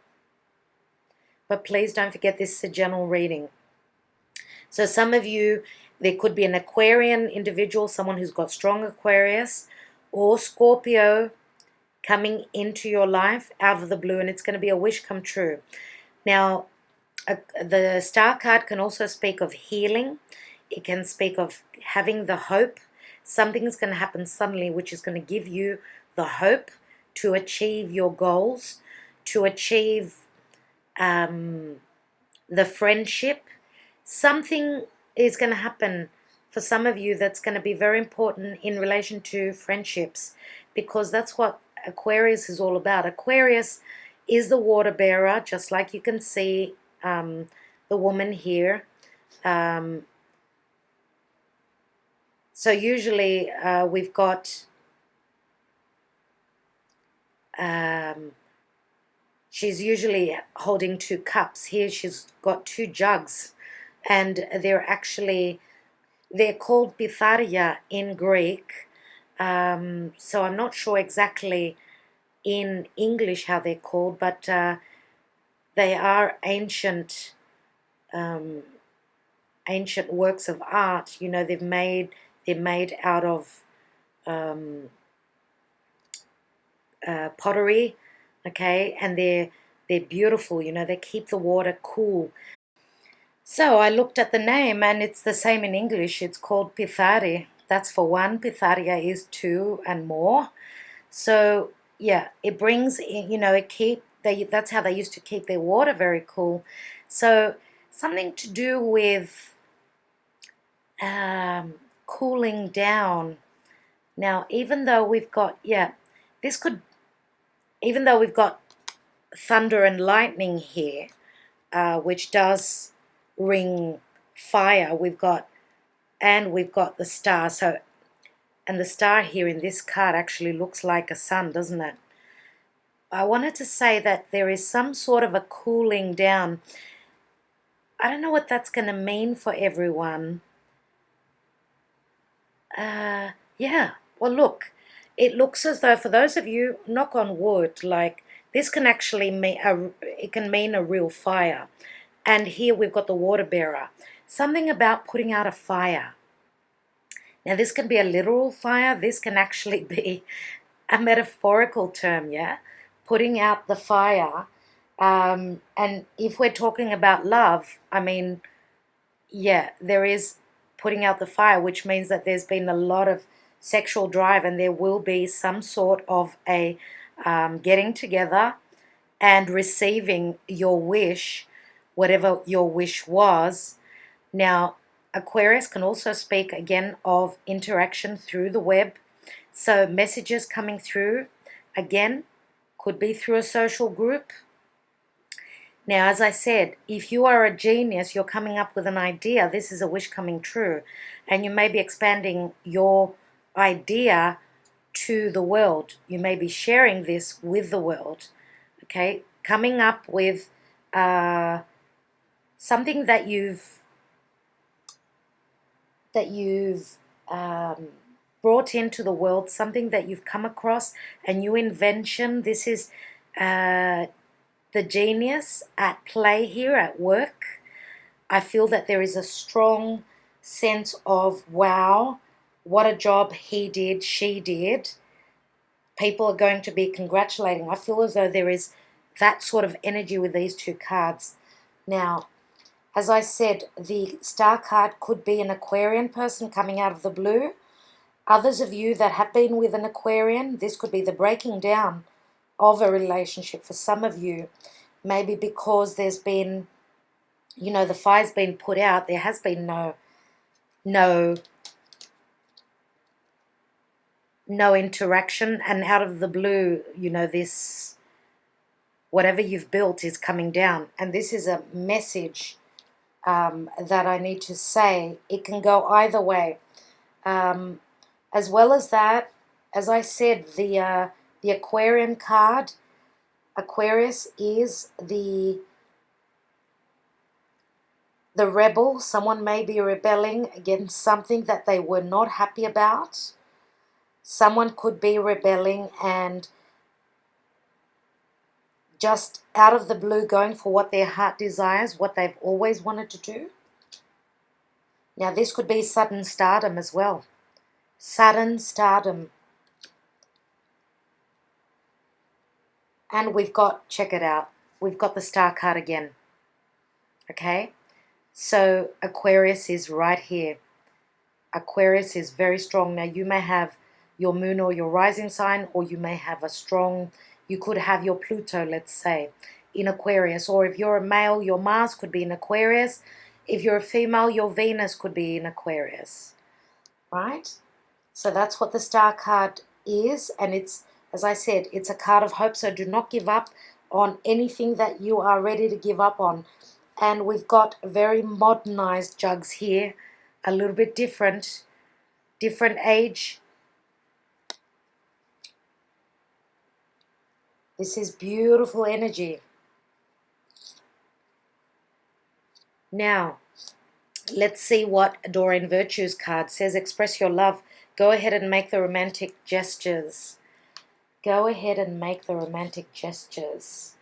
But please don't forget, this is a general reading. So some of you, there could be an Aquarian individual, someone who's got strong Aquarius, or Scorpio coming into your life out of the blue, and it's going to be a wish come true. Now, the star card can also speak of healing. It can speak of having the hope. Something's going to happen suddenly which is going to give you the hope to achieve your goals, to achieve the friendship. Something is going to happen for some of you that's going to be very important in relation to friendships, because that's what Aquarius is all about. Aquarius is the water bearer, just like you can see the woman here. So usually we've got, she's usually holding 2 cups. Here she's got 2 jugs, and they're called pitharia in Greek. So I'm not sure exactly in English how they're called, but they are ancient works of art. You know, they're made out of pottery, okay, and they're beautiful. You know, they keep the water cool. So I looked at the name, and it's the same in English. It's called Pithari. That's for 1. Pitharia is 2 and more. So yeah, it brings in, you know, that's how they used to keep their water very cool. So something to do with cooling down. Now, even though we've got, even though we've got thunder and lightning here, which does ring fire, we've got the star. So, and the star here in this card actually looks like a sun, doesn't it? I wanted to say that there is some sort of a cooling down. I don't know what that's going to mean for everyone. Yeah, well, look, it looks as though for those of you, knock on wood, like this can actually mean it can mean a real fire. And here we've got the water bearer. Something about putting out a fire. Now, this can be a literal fire. This can actually be a metaphorical term, yeah? Putting out the fire. And if we're talking about love, I mean, yeah, there is putting out the fire, which means that there's been a lot of sexual drive, and there will be some sort of a getting together and receiving your wish, whatever your wish was. Now, Aquarius can also speak again of interaction through the web. So messages coming through, again, could be through a social group. Now, as I said, if you are a genius, you're coming up with an idea, this is a wish coming true. And you may be expanding your idea to the world. You may be sharing this with the world. Okay, coming up with something that you've brought into the world, something that you've come across, a new invention. This is the genius at play here at work. I feel that there is a strong sense of, wow, what a job he did, she did. People are going to be congratulating. I feel as though there is that sort of energy with these 2 cards. Now, As I said, the star card could be an Aquarian person coming out of the blue. Others of you that have been with an Aquarian, this could be the breaking down of a relationship for some of you. Maybe because there's been, you know, the fire's been put out, there has been no interaction, and out of the blue, you know, this, whatever you've built is coming down. And this is a message that I need to say. It can go either way. As well as that, as I said, the Aquarian card, Aquarius is the rebel. Someone may be rebelling against something that they were not happy about. Someone could be rebelling and just out of the blue going for what their heart desires, what they've always wanted to do. Now this could be sudden stardom as well. Sudden stardom. And we've got, check it out, we've got the star card again. Okay? So Aquarius is right here. Aquarius is very strong. Now you may have your moon or your rising sign, or you may have a strong, you could have your Pluto, let's say, in Aquarius. Or if you're a male, your Mars could be in Aquarius. If you're a female, your Venus could be in Aquarius. Right? So that's what the star card is. And it's, as I said, it's a card of hope. So do not give up on anything that you are ready to give up on. And we've got very modernized jugs here. A little bit different age. This is beautiful energy. Now, let's see what Doreen Virtue's card says. Express your love. Go ahead and make the romantic gestures. Go ahead and make the romantic gestures.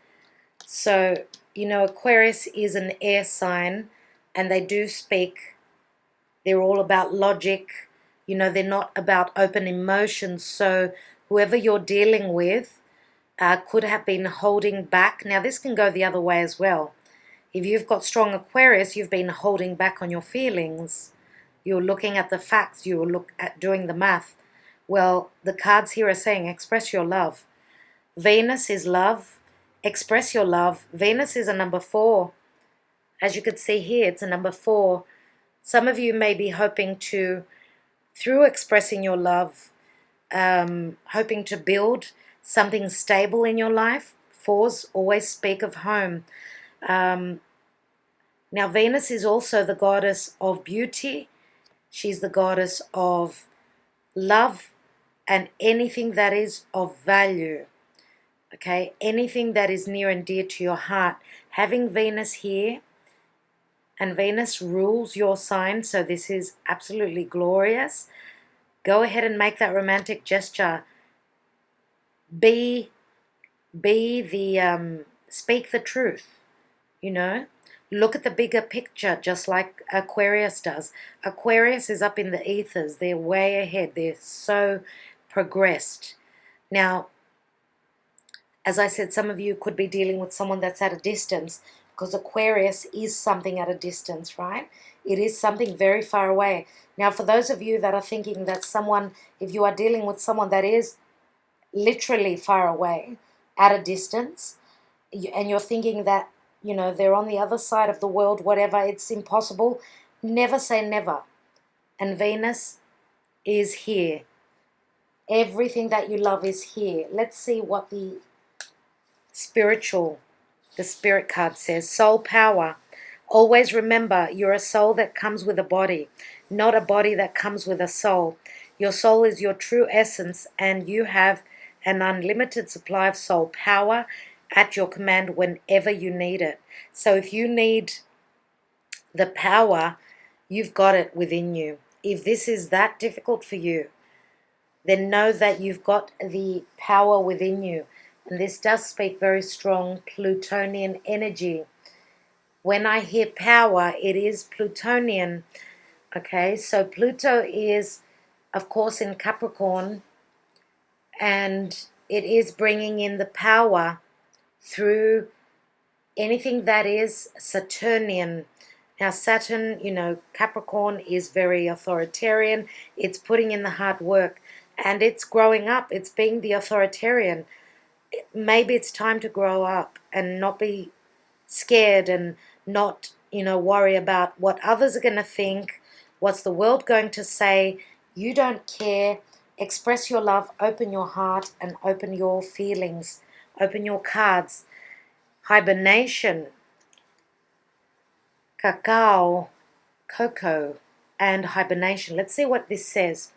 So, you know, Aquarius is an air sign, and they do speak. They're all about logic. You know, they're not about open emotions. So whoever you're dealing with could have been holding back. Now, this can go the other way as well. If you've got strong Aquarius, you've been holding back on your feelings. You're looking at the facts. You're doing the math. Well, the cards here are saying express your love. Venus is love. Express your love. Venus is a number 4. As you could see here, it's a number 4. Some of you may be hoping to, through expressing your love, hoping to build something stable in your life. 4s always speak of home. Now, Venus is also the goddess of beauty. She's the goddess of love and anything that is of value. Okay, anything that is near and dear to your heart. Having Venus here, and Venus rules your sign, so this is absolutely glorious. Go ahead and make that romantic gesture. Speak the truth, you know. Look at the bigger picture, just like Aquarius does. Aquarius is up in the ethers. They're way ahead. They're so progressed. Now, as I said, some of you could be dealing with someone that's at a distance, because Aquarius is something at a distance, right? It is something very far away. Now, for those of you that are thinking that someone, if you are dealing with someone that is literally far away, at a distance, and you're thinking that, you know, they're on the other side of the world, whatever, it's impossible, never say never. And Venus is here. Everything that you love is here. Let's see what the spirit card says. Soul power. Always remember, you're a soul that comes with a body, not a body that comes with a soul. Your soul is your true essence, and you have an unlimited supply of soul power at your command whenever you need it. So if you need the power, you've got it within you. If this is that difficult for you, then know that you've got the power within you. And this does speak very strong Plutonian energy. When I hear power, it is Plutonian. Okay, so Pluto is, of course, in Capricorn, and it is bringing in the power through anything that is Saturnian. Now Saturn, you know, Capricorn is very authoritarian. It's putting in the hard work and it's growing up. It's being the authoritarian. Maybe it's time to grow up and not be scared and not, you know, worry about what others are going to think, what's the world going to say. You don't care. Express your love, open your heart, and open your feelings, open your cards. Hibernation, cacao, cocoa, and hibernation. Let's see what this says.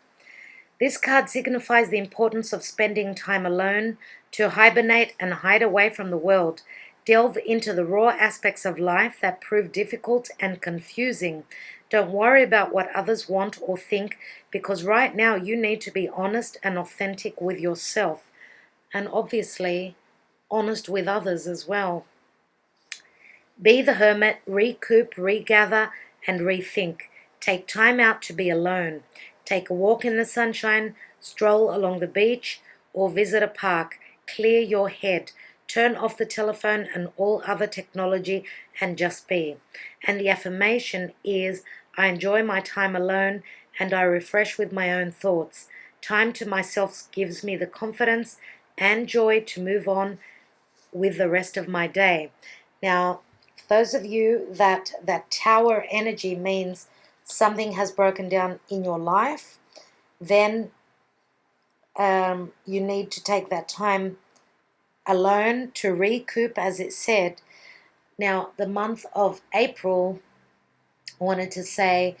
This card signifies the importance of spending time alone, to hibernate and hide away from the world. Delve into the raw aspects of life that prove difficult and confusing. Don't worry about what others want or think, because right now you need to be honest and authentic with yourself, and obviously honest with others as well. Be the hermit, recoup, regather, and rethink. Take time out to be alone. Take a walk in the sunshine, stroll along the beach, or visit a park. Clear your head. Turn off the telephone and all other technology and just be. And the affirmation is, I enjoy my time alone and I refresh with my own thoughts. Time to myself gives me the confidence and joy to move on with the rest of my day. Now, those of you that tower energy means something has broken down in your life, then you need to take that time alone to recoup, as it said. Now, the month of April, I wanted to say,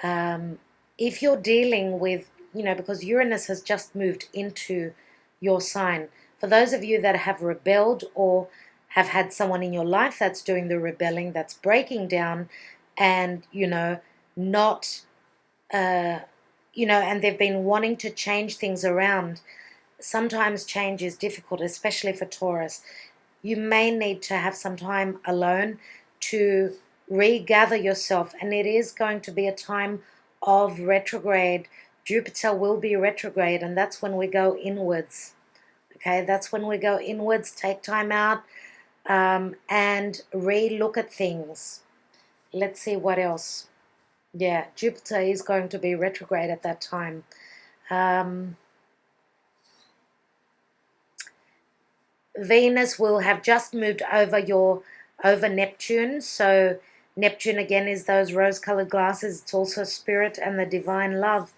if you're dealing with, you know, because Uranus has just moved into your sign, for those of you that have rebelled or have had someone in your life that's doing the rebelling, that's breaking down and, you know, not, you know, and they've been wanting to change things around. Sometimes change is difficult, especially for Taurus. You may need to have some time alone to regather yourself, and it is going to be a time of retrograde. Jupiter will be retrograde, and that's when we go inwards. Okay, that's when we go inwards, take time out, and re-look at things. Let's see what else. Yeah, Jupiter is going to be retrograde at that time. Venus will have just moved over Neptune. So Neptune again is those rose-colored glasses. It's also spirit and the divine love.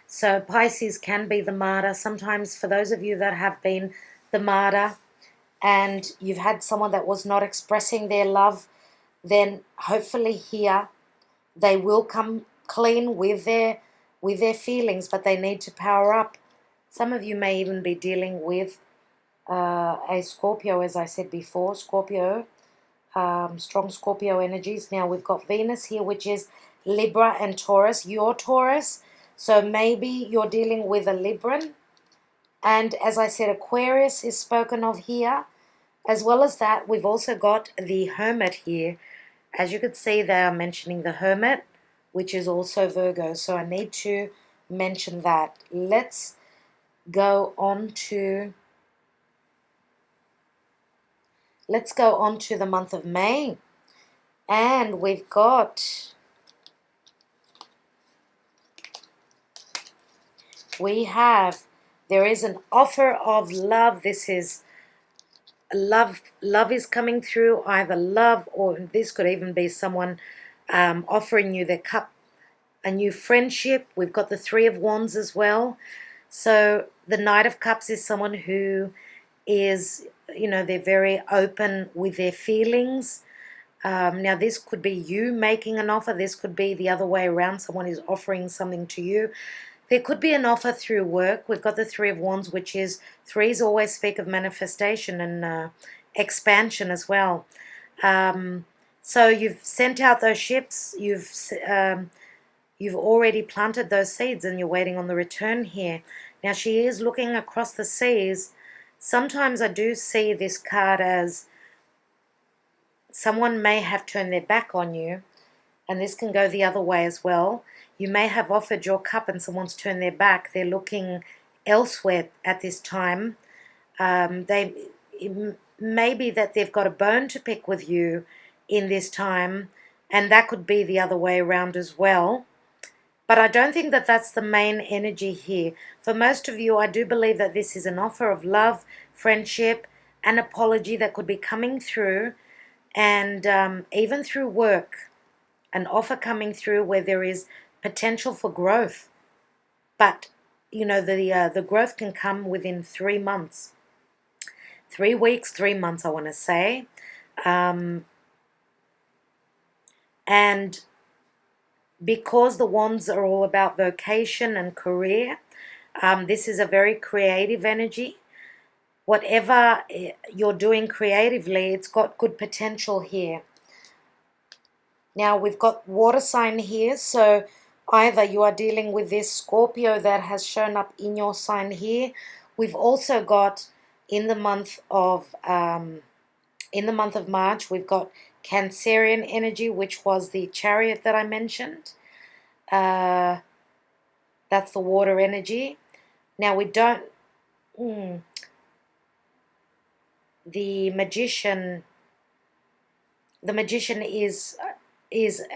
So Pisces can be the martyr. Sometimes for those of you that have been the martyr and you've had someone that was not expressing their love, then hopefully here they will come clean with their feelings, but they need to power up. Some of you may even be dealing with a Scorpio, as I said before, Scorpio, strong Scorpio energies. Now we've got Venus here, which is Libra and Taurus. You're Taurus, so maybe you're dealing with a Libran. And as I said, Aquarius is spoken of here. As well as that, we've also got the Hermit here. As you can see, they are mentioning the Hermit, which is also Virgo. So I need to mention that. Let's go on to the month of May. And we've got, there is an offer of love. This is love is coming through, either love, or this could even be someone offering you their cup, a new friendship. We've got the Three of Wands as well. So the Knight of Cups is someone who is, you know, they're very open with their feelings. Now this could be you making an offer. This could be the other way around. Someone is offering something to you. There could be an offer through work. We've got the Three of Wands, which is, threes always speak of manifestation and expansion as well. So you've sent out those ships. You've already planted those seeds and you're waiting on the return here. Now she is looking across the seas. Sometimes I do see this card as someone may have turned their back on you, and this can go the other way as well. You may have offered your cup and someone's turned their back. They're looking elsewhere at this time. It may be that they've got a bone to pick with you in this time, And that could be the other way around as well. But I don't think that that's the main energy here. For most of you, I do believe that this is an offer of love, friendship, an apology that could be coming through, and even through work, an offer coming through where there is potential for growth. But, you know, the growth can come within 3 months. 3 weeks, 3 months, I want to say. And because the wands are all about vocation and career, this is a very creative energy. Whatever you're doing creatively, it's got good potential here. Now we've got water sign here, so either you are dealing with this Scorpio that has shown up in your sign here. We've also got in the month of March, we've got Cancerian energy, which was the Chariot that I mentioned. That's the water energy. Now we don't. The magician is,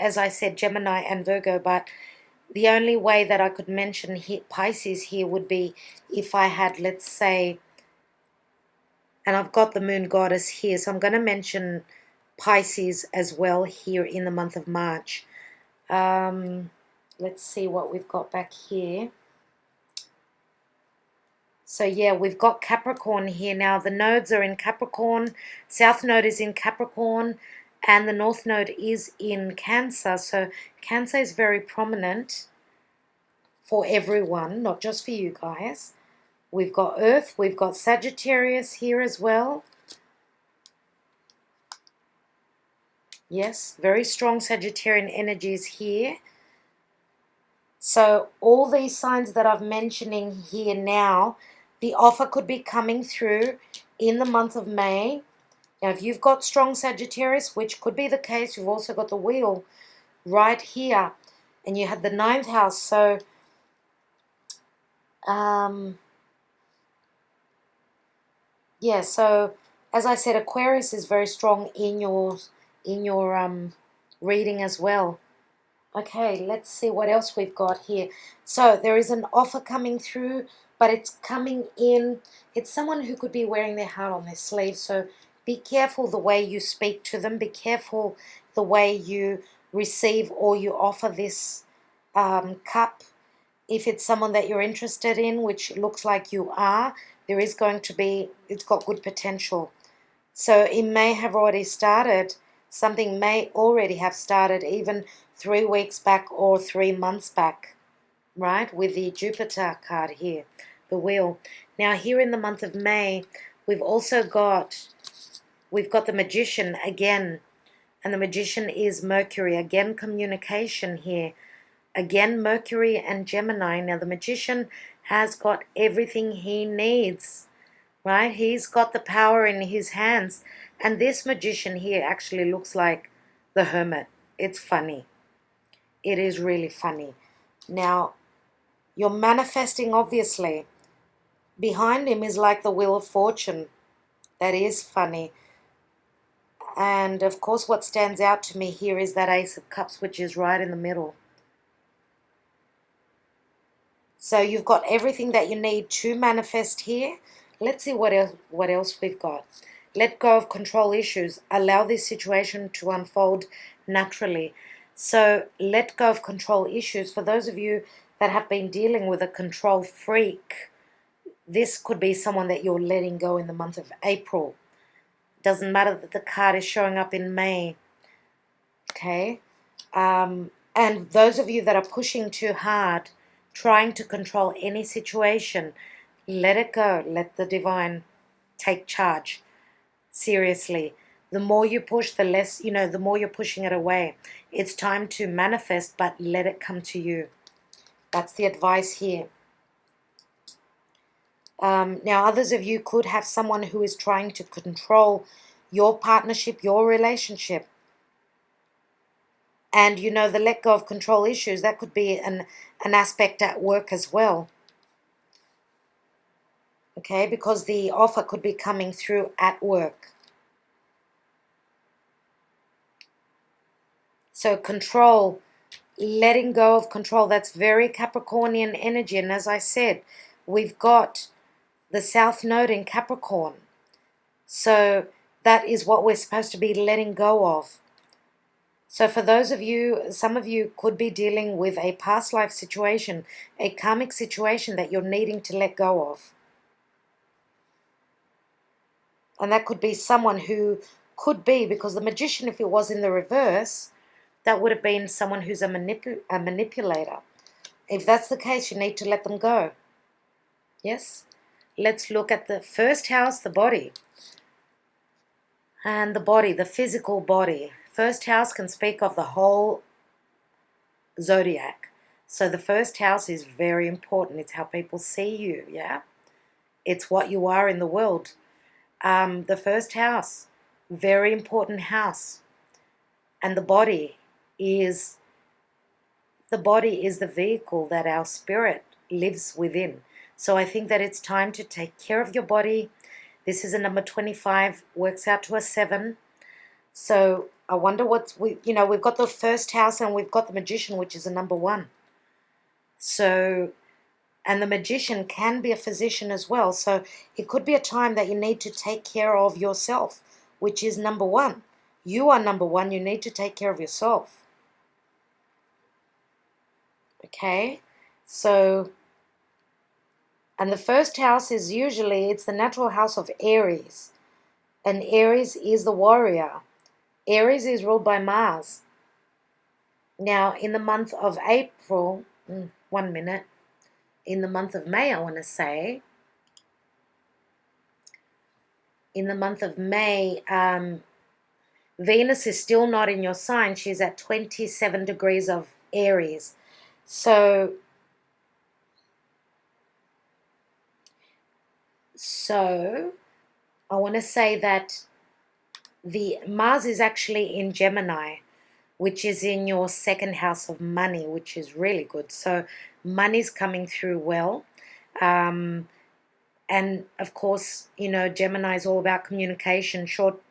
as I said, Gemini and Virgo, but the only way that I could mention Pisces here would be if I had, let's say, and I've got the moon goddess here, so I'm going to mention Pisces as well here in the month of March. Let's see what we've got back here. So yeah, we've got Capricorn here now. The nodes are in Capricorn. South node is in Capricorn, and the North node is in Cancer. So Cancer is very prominent for everyone, not just for you guys. We've got Earth. We've got Sagittarius here as well. Yes, very strong Sagittarian energies here. So all these signs that I'm mentioning here now, the offer could be coming through in the month of May. Now, if you've got strong Sagittarius, which could be the case, you've also got the wheel right here, and you had the 9th house. So, yeah. So, as I said, Aquarius is very strong in your reading as well. Okay, let's see what else we've got here. So there is an offer coming through, but it's coming in. It's someone who could be wearing their heart on their sleeve. So be careful the way you speak to them. Be careful the way you receive or you offer this cup. If it's someone that you're interested in, which looks like you are, there is going to be, it's got good potential. So it may have already started. Something may already have started even 3 weeks back or 3 months back, right? With the Jupiter card here, the wheel. Now here in the month of May, we've also got, the Magician again. And the Magician is Mercury. Again, communication here. Again, Mercury and Gemini. Now the Magician has got everything he needs, right? He's got the power in his hands. And this Magician here actually looks like the Hermit. It's funny. It is really funny. Now, you're manifesting, obviously. Behind him is like the Wheel of Fortune. That is funny. And, of course, what stands out to me here is that Ace of Cups, which is right in the middle. So you've got everything that you need to manifest here. Let's see what else we've got. Let go of control issues. Allow this situation to unfold naturally. So let go of control issues. For those of you that have been dealing with a control freak, this could be someone that you're letting go in the month of April. Doesn't matter that the card is showing up in May. Okay? And those of you that are pushing too hard, trying to control any situation, let it go. Let the divine take charge. Seriously. The more you push, the less, the more you're pushing it away. It's time to manifest, but let it come to you. That's the advice here. Now, others of you could have someone who is trying to control your partnership, your relationship. And, the let go of control issues, that could be an aspect at work as well. Okay, because the offer could be coming through at work. So control, letting go of control, that's very Capricornian energy. And as I said, we've got the South Node in Capricorn. So that is what we're supposed to be letting go of. So for those of you, some of you could be dealing with a past life situation, a karmic situation that you're needing to let go of. And that could be someone who could be, because the Magician, if it was in the reverse, that would have been someone who's a manipulator. If that's the case, you need to let them go. Yes? Let's look at the first house, the body. And the body, the physical body. First house can speak of the whole zodiac. So the first house is very important. It's how people see you, yeah? It's what you are in the world. The first house, very important house. And the body is the vehicle that our spirit lives within. So I think that it's time to take care of your body. This is a number 25, works out to a 7. So I wonder we've got the first house and we've got the Magician, which is a number 1. So, and the Magician can be a physician as well. So it could be a time that you need to take care of yourself, which is number 1. You are number 1. You need to take care of yourself. Okay, so, and the first house is usually, it's the natural house of Aries. And Aries is the warrior. Aries is ruled by Mars. Now, in the month of April, 1 minute, in the month of May, I want to say, in the month of May, Venus is still not in your sign. She's at 27 degrees of Aries. So I want to say that the Mars is actually in Gemini, which is in your second house of money, which is really good. So money's coming through well. And of course, Gemini is all about communication, short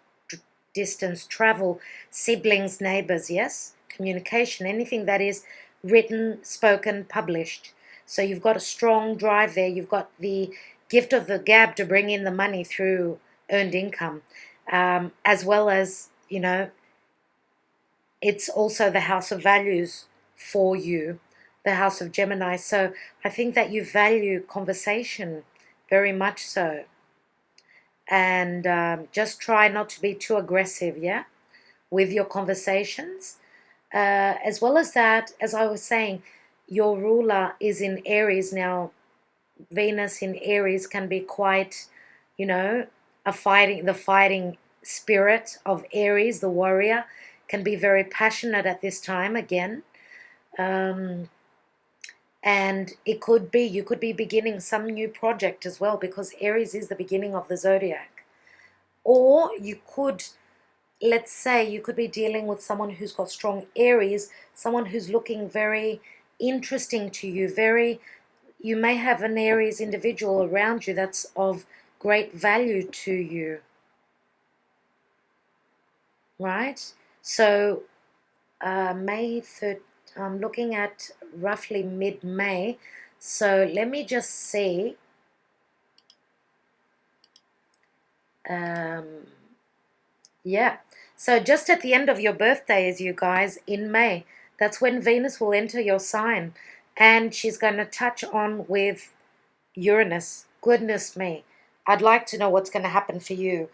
distance travel, siblings, neighbors, yes? Communication, anything that is written, spoken, published. So you've got a strong drive there. You've got the gift of the gab to bring in the money through earned income, as well as, it's also the house of values for you, the house of Gemini. So I think that you value conversation very much so. And just try not to be too aggressive, yeah, with your conversations. As well as that, as I was saying, your ruler is in Aries. Now, Venus in Aries can be quite, the fighting spirit of Aries, the warrior, can be very passionate at this time again. And you could be beginning some new project as well, because Aries is the beginning of the zodiac. Or you could, let's say, you could be dealing with someone who's got strong Aries, someone who's looking very interesting to you, you may have an Aries individual around you that's of great value to you, right? So May 3rd, I'm looking at roughly mid-May. So let me just see. Yeah. So just at the end of your birthdays, you guys, in May, that's when Venus will enter your sign. And she's going to touch on with Uranus. Goodness me. I'd like to know what's going to happen for you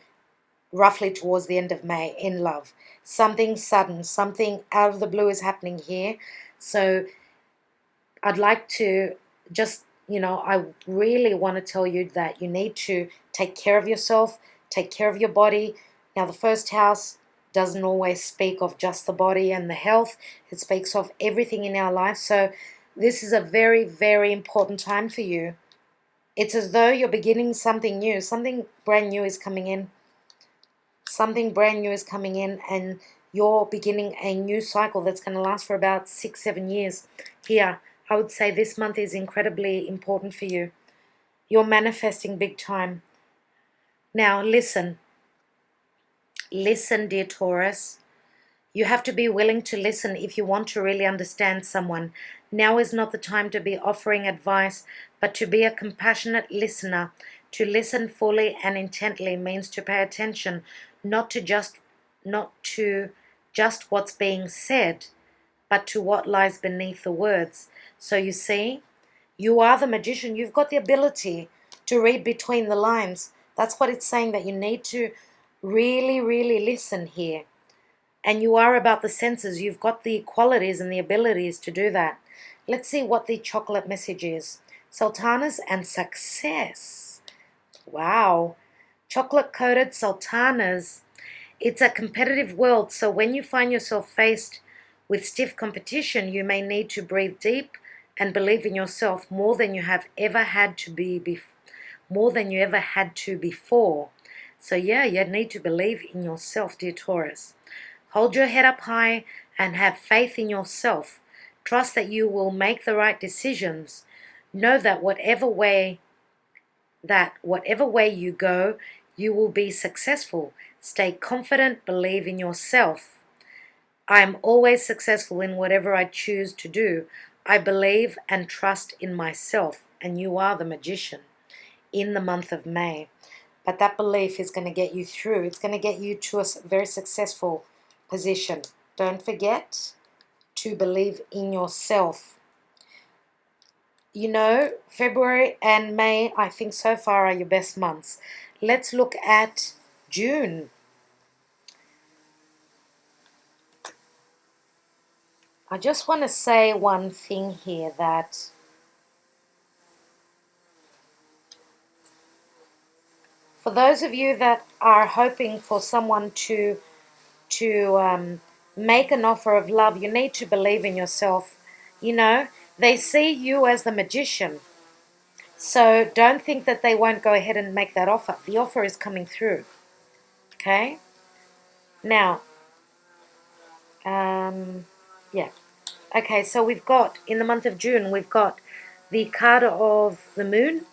roughly towards the end of May in love. Something sudden, something out of the blue is happening here. So I'd like to just, I really want to tell you that you need to take care of yourself, take care of your body. Now, the first house doesn't always speak of just the body and the health. It speaks of everything in our life. So this is a very, very important time for you. It's as though you're beginning something new. Something brand new is coming in. Something brand new is coming in, and you're beginning a new cycle that's going to last for about 6-7 years. Here, I would say this month is incredibly important for you. You're manifesting big time. Now, listen, dear Taurus. You have to be willing to listen if you want to really understand someone. Now is not the time to be offering advice, but to be a compassionate listener. To listen fully and intently means to pay attention, not to just what's being said, but to what lies beneath the words. So you see, you are the magician. You've got the ability to read between the lines. That's what it's saying, that you need to really, really listen here. And you are about the senses. You've got the qualities and the abilities to do that. Let's see what the chocolate message is. Sultanas and success. Wow. Chocolate-coated sultanas. It's a competitive world, so when you find yourself faced with stiff competition, you may need to breathe deep and believe in yourself more than you have ever had to before. So yeah, you need to believe in yourself, dear Taurus. Hold your head up high and have faith in yourself. Trust that you will make the right decisions. Know that whatever way you go, you will be successful. Stay confident, believe in yourself. I am always successful in whatever I choose to do. I believe and trust in myself, and you are the magician in the month of May. But that belief is going to get you through. It's going to get you to a very successful position. Don't forget to believe in yourself. You know, February and May, I think so far are your best months. Let's look at June. I just want to say one thing here, that for those of you that are hoping for someone to make an offer of love, you need to believe in yourself. You know, they see you as the magician. So don't think that they won't go ahead and make that offer. The offer is coming through. Okay? Now, yeah. Okay, so we've got, in the month of June, we've got the card of the moon,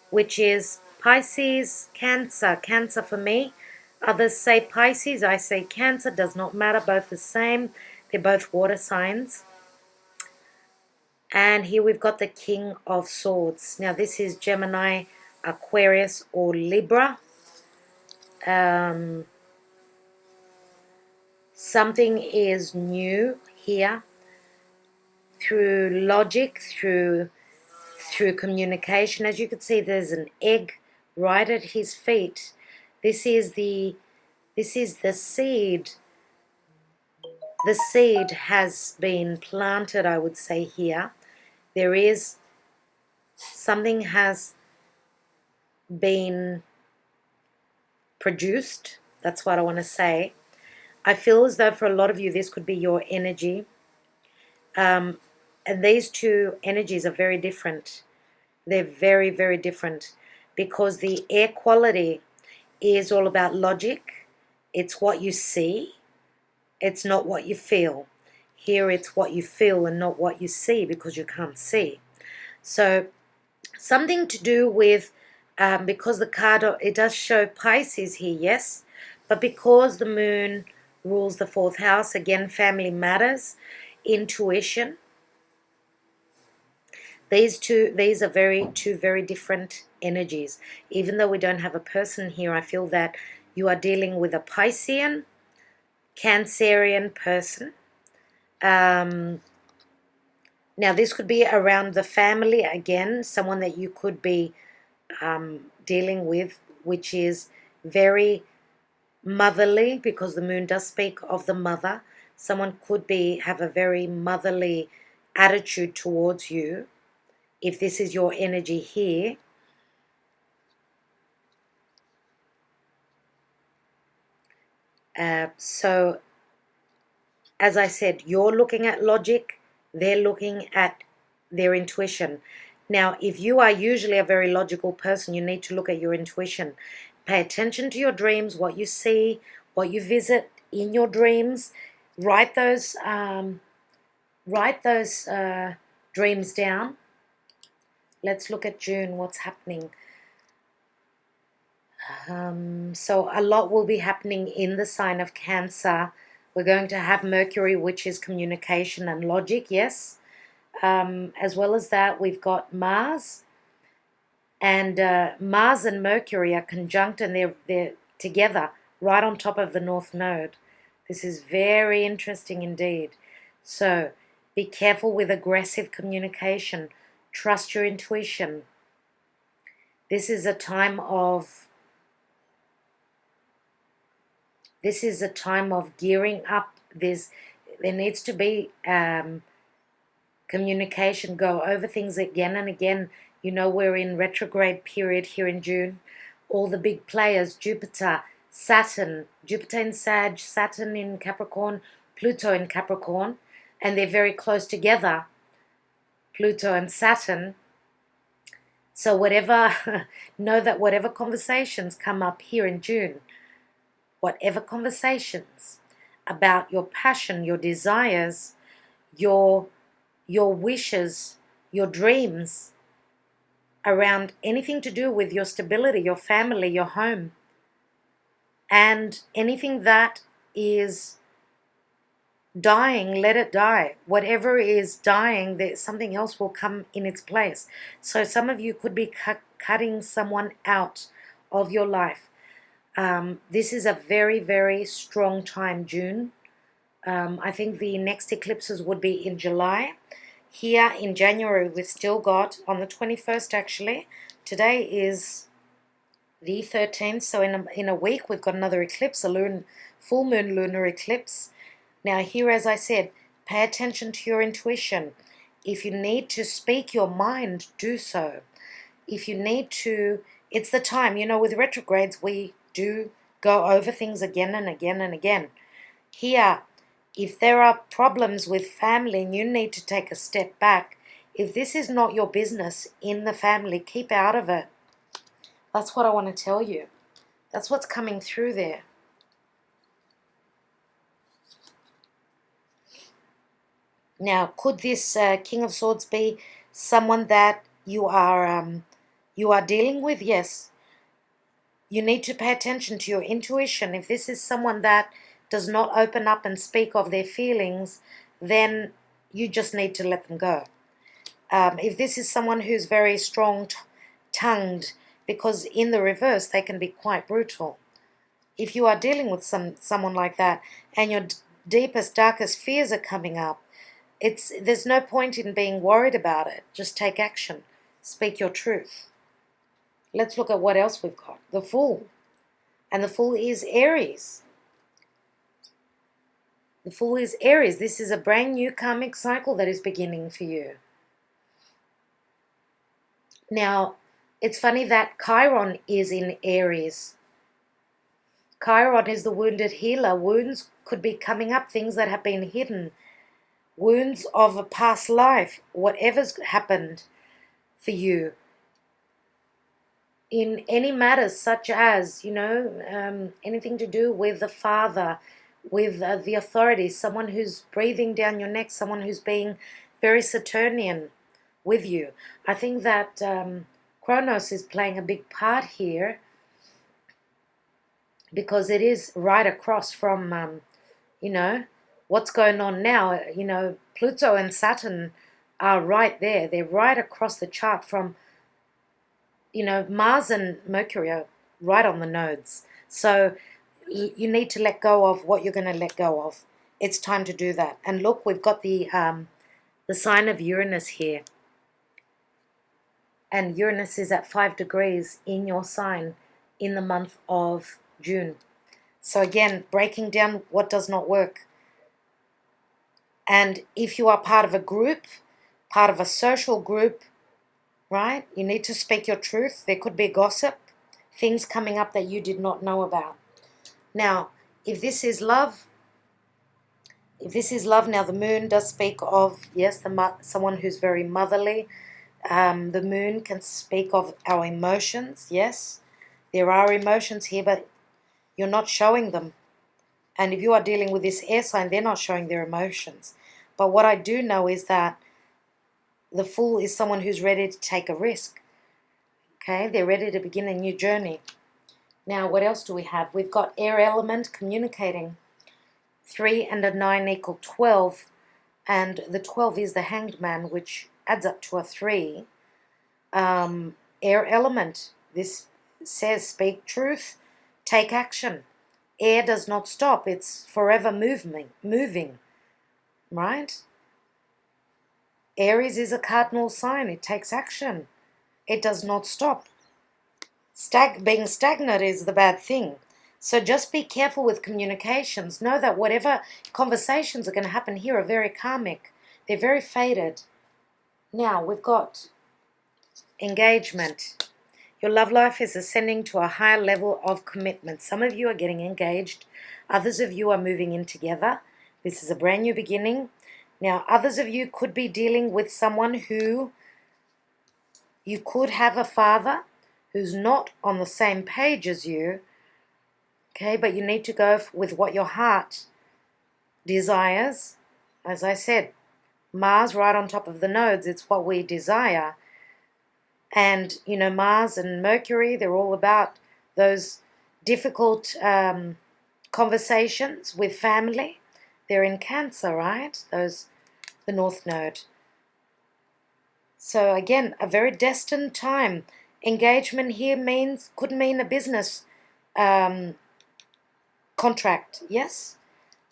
which is Pisces, Cancer. Cancer for me. Others say Pisces, I say Cancer. Does not matter, both the same. They're both water signs. And here we've got the King of Swords. Now this is Gemini, Aquarius, or Libra. Something is new here, through logic, through communication. As you can see, there's an egg right at his feet. This is the seed. The seed has been planted, I would say here. There is something has been produced. That's what I want to say. I feel as though for a lot of you, this could be your energy. And these two energies are very different. They're very, very different, because the air quality is all about logic. It's what you see. It's not what you feel. Here it's what you feel and not what you see, because you can't see. So something to do with, because the card, it does show Pisces here, yes, but because the moon rules the fourth house, again, family matters, intuition. These are two very different energies. Even though we don't have a person here, I feel that you are dealing with a Piscean, Cancerian person. Now this could be around the family again, someone that you could be dealing with, which is very motherly, because the moon does speak of the mother. Someone could have a very motherly attitude towards you, if this is your energy here. So, as I said, you're looking at logic, they're looking at their intuition. Now, if you are usually a very logical person, you need to look at your intuition. Pay attention to your dreams, what you see, what you visit in your dreams. Write those dreams down. Let's look at June, what's happening. So a lot will be happening in the sign of Cancer We're going to have Mercury, which is communication and logic, yes. As well as that, we've got Mars. And Mars and Mercury are conjunct, and they're together right on top of the North Node. This is very interesting indeed. So be careful with aggressive communication. Trust your intuition. This is a time of gearing up. There needs to be communication. Go over things again and again. You know, we're in retrograde period here in June. All the big players, Jupiter, Saturn, Jupiter in Sag, Saturn in Capricorn, Pluto in Capricorn, and they're very close together, Pluto and Saturn. So know that whatever conversations come up here in June, whatever conversations about your passion, your desires, your wishes, your dreams, around anything to do with your stability, your family, your home, and anything that is dying, let it die. Whatever is dying, something else will come in its place. So some of you could be cutting someone out of your life. This is a very, very strong time, June. I think the next eclipses would be in July. Here in January, we've still got, on the 21st actually, today is the 13th, so in a week we've got another eclipse, a full moon lunar eclipse. Now here, as I said, pay attention to your intuition. If you need to speak your mind, do so. If you need to, it's the time. You know, with retrogrades, we do go over things again and again and again. Here, if there are problems with family and you need to take a step back, if this is not your business in the family, keep out of it. That's what I want to tell you. That's what's coming through there. Now, could this King of Swords be someone that you are dealing with? Yes. You need to pay attention to your intuition. If this is someone that does not open up and speak of their feelings, then you just need to let them go. If this is someone who's very strong-tongued, because in the reverse they can be quite brutal. If you are dealing with someone like that and your deepest, darkest fears are coming up, there's no point in being worried about it. Just take action. Speak your truth. Let's look at what else we've got. The Fool. And the Fool is Aries. The Fool is Aries. This is a brand new karmic cycle that is beginning for you. Now, it's funny that Chiron is in Aries. Chiron is the wounded healer. Wounds could be coming up, things that have been hidden. Wounds of a past life, whatever's happened for you. In any matters such as, anything to do with the father, with the authorities, someone who's breathing down your neck, someone who's being very Saturnian with you. I think that Kronos is playing a big part here because it is right across from, what's going on now. Pluto and Saturn are right there. They're right across the chart from, Mars and Mercury are right on the nodes. So you need to let go of what you're going to let go of. It's time to do that. And look, we've got the sign of Uranus here. And Uranus is at 5 degrees in your sign in the month of June. So again, breaking down what does not work. And if you are part of a group, part of a social group, right, you need to speak your truth. There could be gossip, things coming up that you did not know about. Now, if this is love, now the moon does speak of, yes, someone who's very motherly. The moon can speak of our emotions, yes. There are emotions here, but you're not showing them. And if you are dealing with this air sign, they're not showing their emotions. But what I do know is that the Fool is someone who's ready to take a risk. Okay, they're ready to begin a new journey. Now, what else do we have? We've got air element communicating. 3 and a 9 equal 12, and the 12 is the Hanged Man, which adds up to a 3. Air element. This says speak truth, take action. Air does not stop. It's forever moving, right? Aries is a cardinal sign. It takes action. It does not stop. Being stagnant is the bad thing. So just be careful with communications. Know that whatever conversations are going to happen here are very karmic. They're very fated. Now, we've got engagement. Your love life is ascending to a higher level of commitment. Some of you are getting engaged. Others of you are moving in together. This is a brand new beginning. Now, others of you could be dealing with someone who you could have a father who's not on the same page as you, okay, but you need to go with what your heart desires. As I said, Mars right on top of the nodes, it's what we desire. And, you know, Mars and Mercury, they're all about those difficult conversations with family. They're in Cancer, right? The North Node. So again, a very destined time. Engagement here could mean a business contract, yes?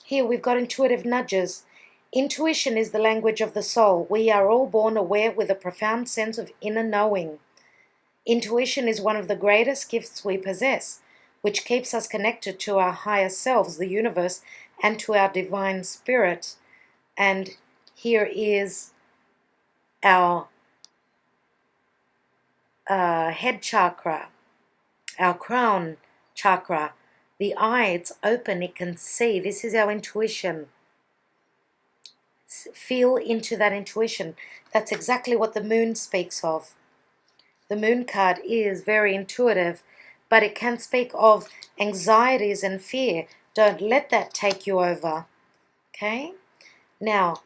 Here we've got intuitive nudges. Intuition is the language of the soul. We are all born aware with a profound sense of inner knowing. Intuition is one of the greatest gifts we possess, which keeps us connected to our higher selves, the universe, and to our divine spirit. And here is our head chakra, our crown chakra. The eye, it's open, it can see. This is our intuition. Feel into that intuition. That's exactly what the moon speaks of. The moon card is very intuitive, but it can speak of anxieties and fear. Don't let that take you over. Okay? Now,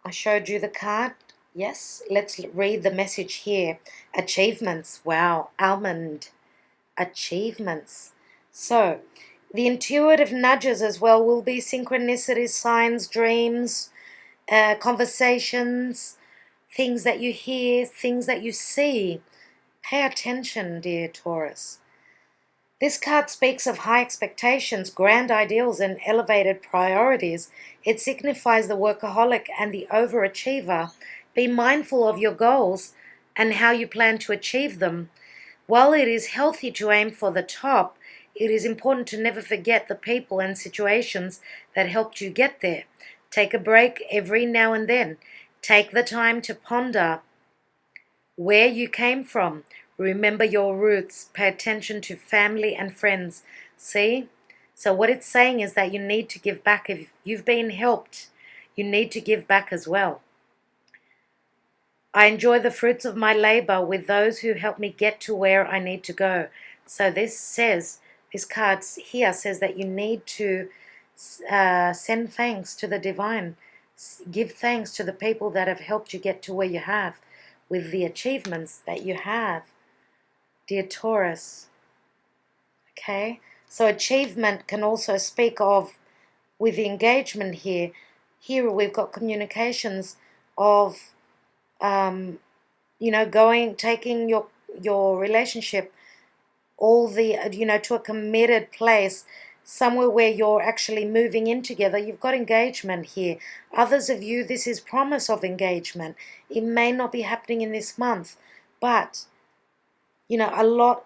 I showed you the card. Yes, let's read the message here. Achievements. Wow, almond. Achievements. So, the intuitive nudges as well will be synchronicities, signs, dreams, conversations, things that you hear, things that you see. Pay attention, dear Taurus. This card speaks of high expectations, grand ideals, and elevated priorities. It signifies the workaholic and the overachiever. Be mindful of your goals and how you plan to achieve them. While it is healthy to aim for the top, it is important to never forget the people and situations that helped you get there. Take a break every now and then. Take the time to ponder where you came from. Remember your roots. Pay attention to family and friends. See? So what it's saying is that you need to give back. If you've been helped, you need to give back as well. I enjoy the fruits of my labor with those who help me get to where I need to go. So this card here says that you need to send thanks to the divine. Give thanks to the people that have helped you get to where you have with the achievements that you have. Dear Taurus. Okay, so achievement can also speak of, with the engagement here, we've got communications of, taking your relationship to a committed place, somewhere where you're actually moving in together. You've got engagement here. Others of you, this is promise of engagement. It may not be happening in this month, but a lot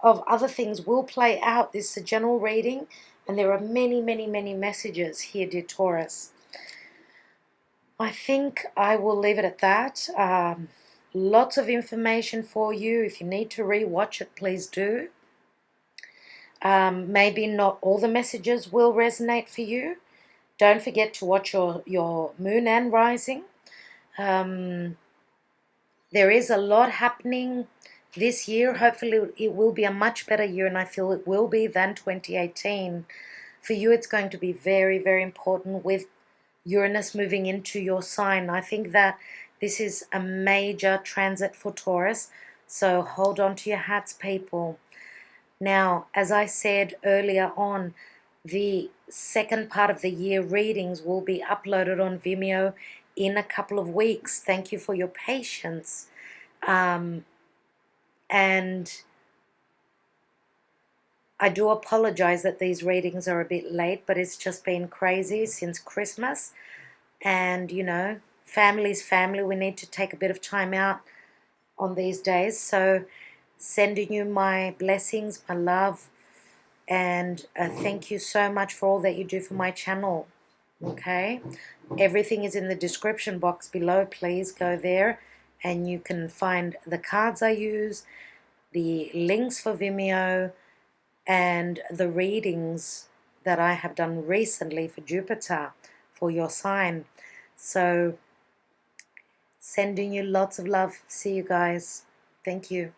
of other things will play out. This is a general reading, and there are many, many, many messages here, dear Taurus. I think I will leave it at that. Lots of information for you. If you need to re-watch it, please do. Maybe not all the messages will resonate for you. Don't forget to watch your moon and rising. There is a lot happening this year. Hopefully it will be a much better year, and I feel it will be, than 2018. For you, it's going to be very, very important with Uranus moving into your sign. I think that this is a major transit for Taurus, so hold on to your hats, people. Now, as I said earlier on, The second part of the year readings will be uploaded on Vimeo in a couple of weeks. Thank you for your patience. And I do apologize that these readings are a bit late, but it's just been crazy since Christmas. And, you know, family's family. We need to take a bit of time out on these days. So sending you my blessings, my love, and thank you so much for all that you do for my channel. Okay, everything is in the description box below. Please go there and you can find the cards I use, the links for Vimeo, and the readings that I have done recently for Jupiter for your sign. So sending you lots of love. See you guys. Thank you.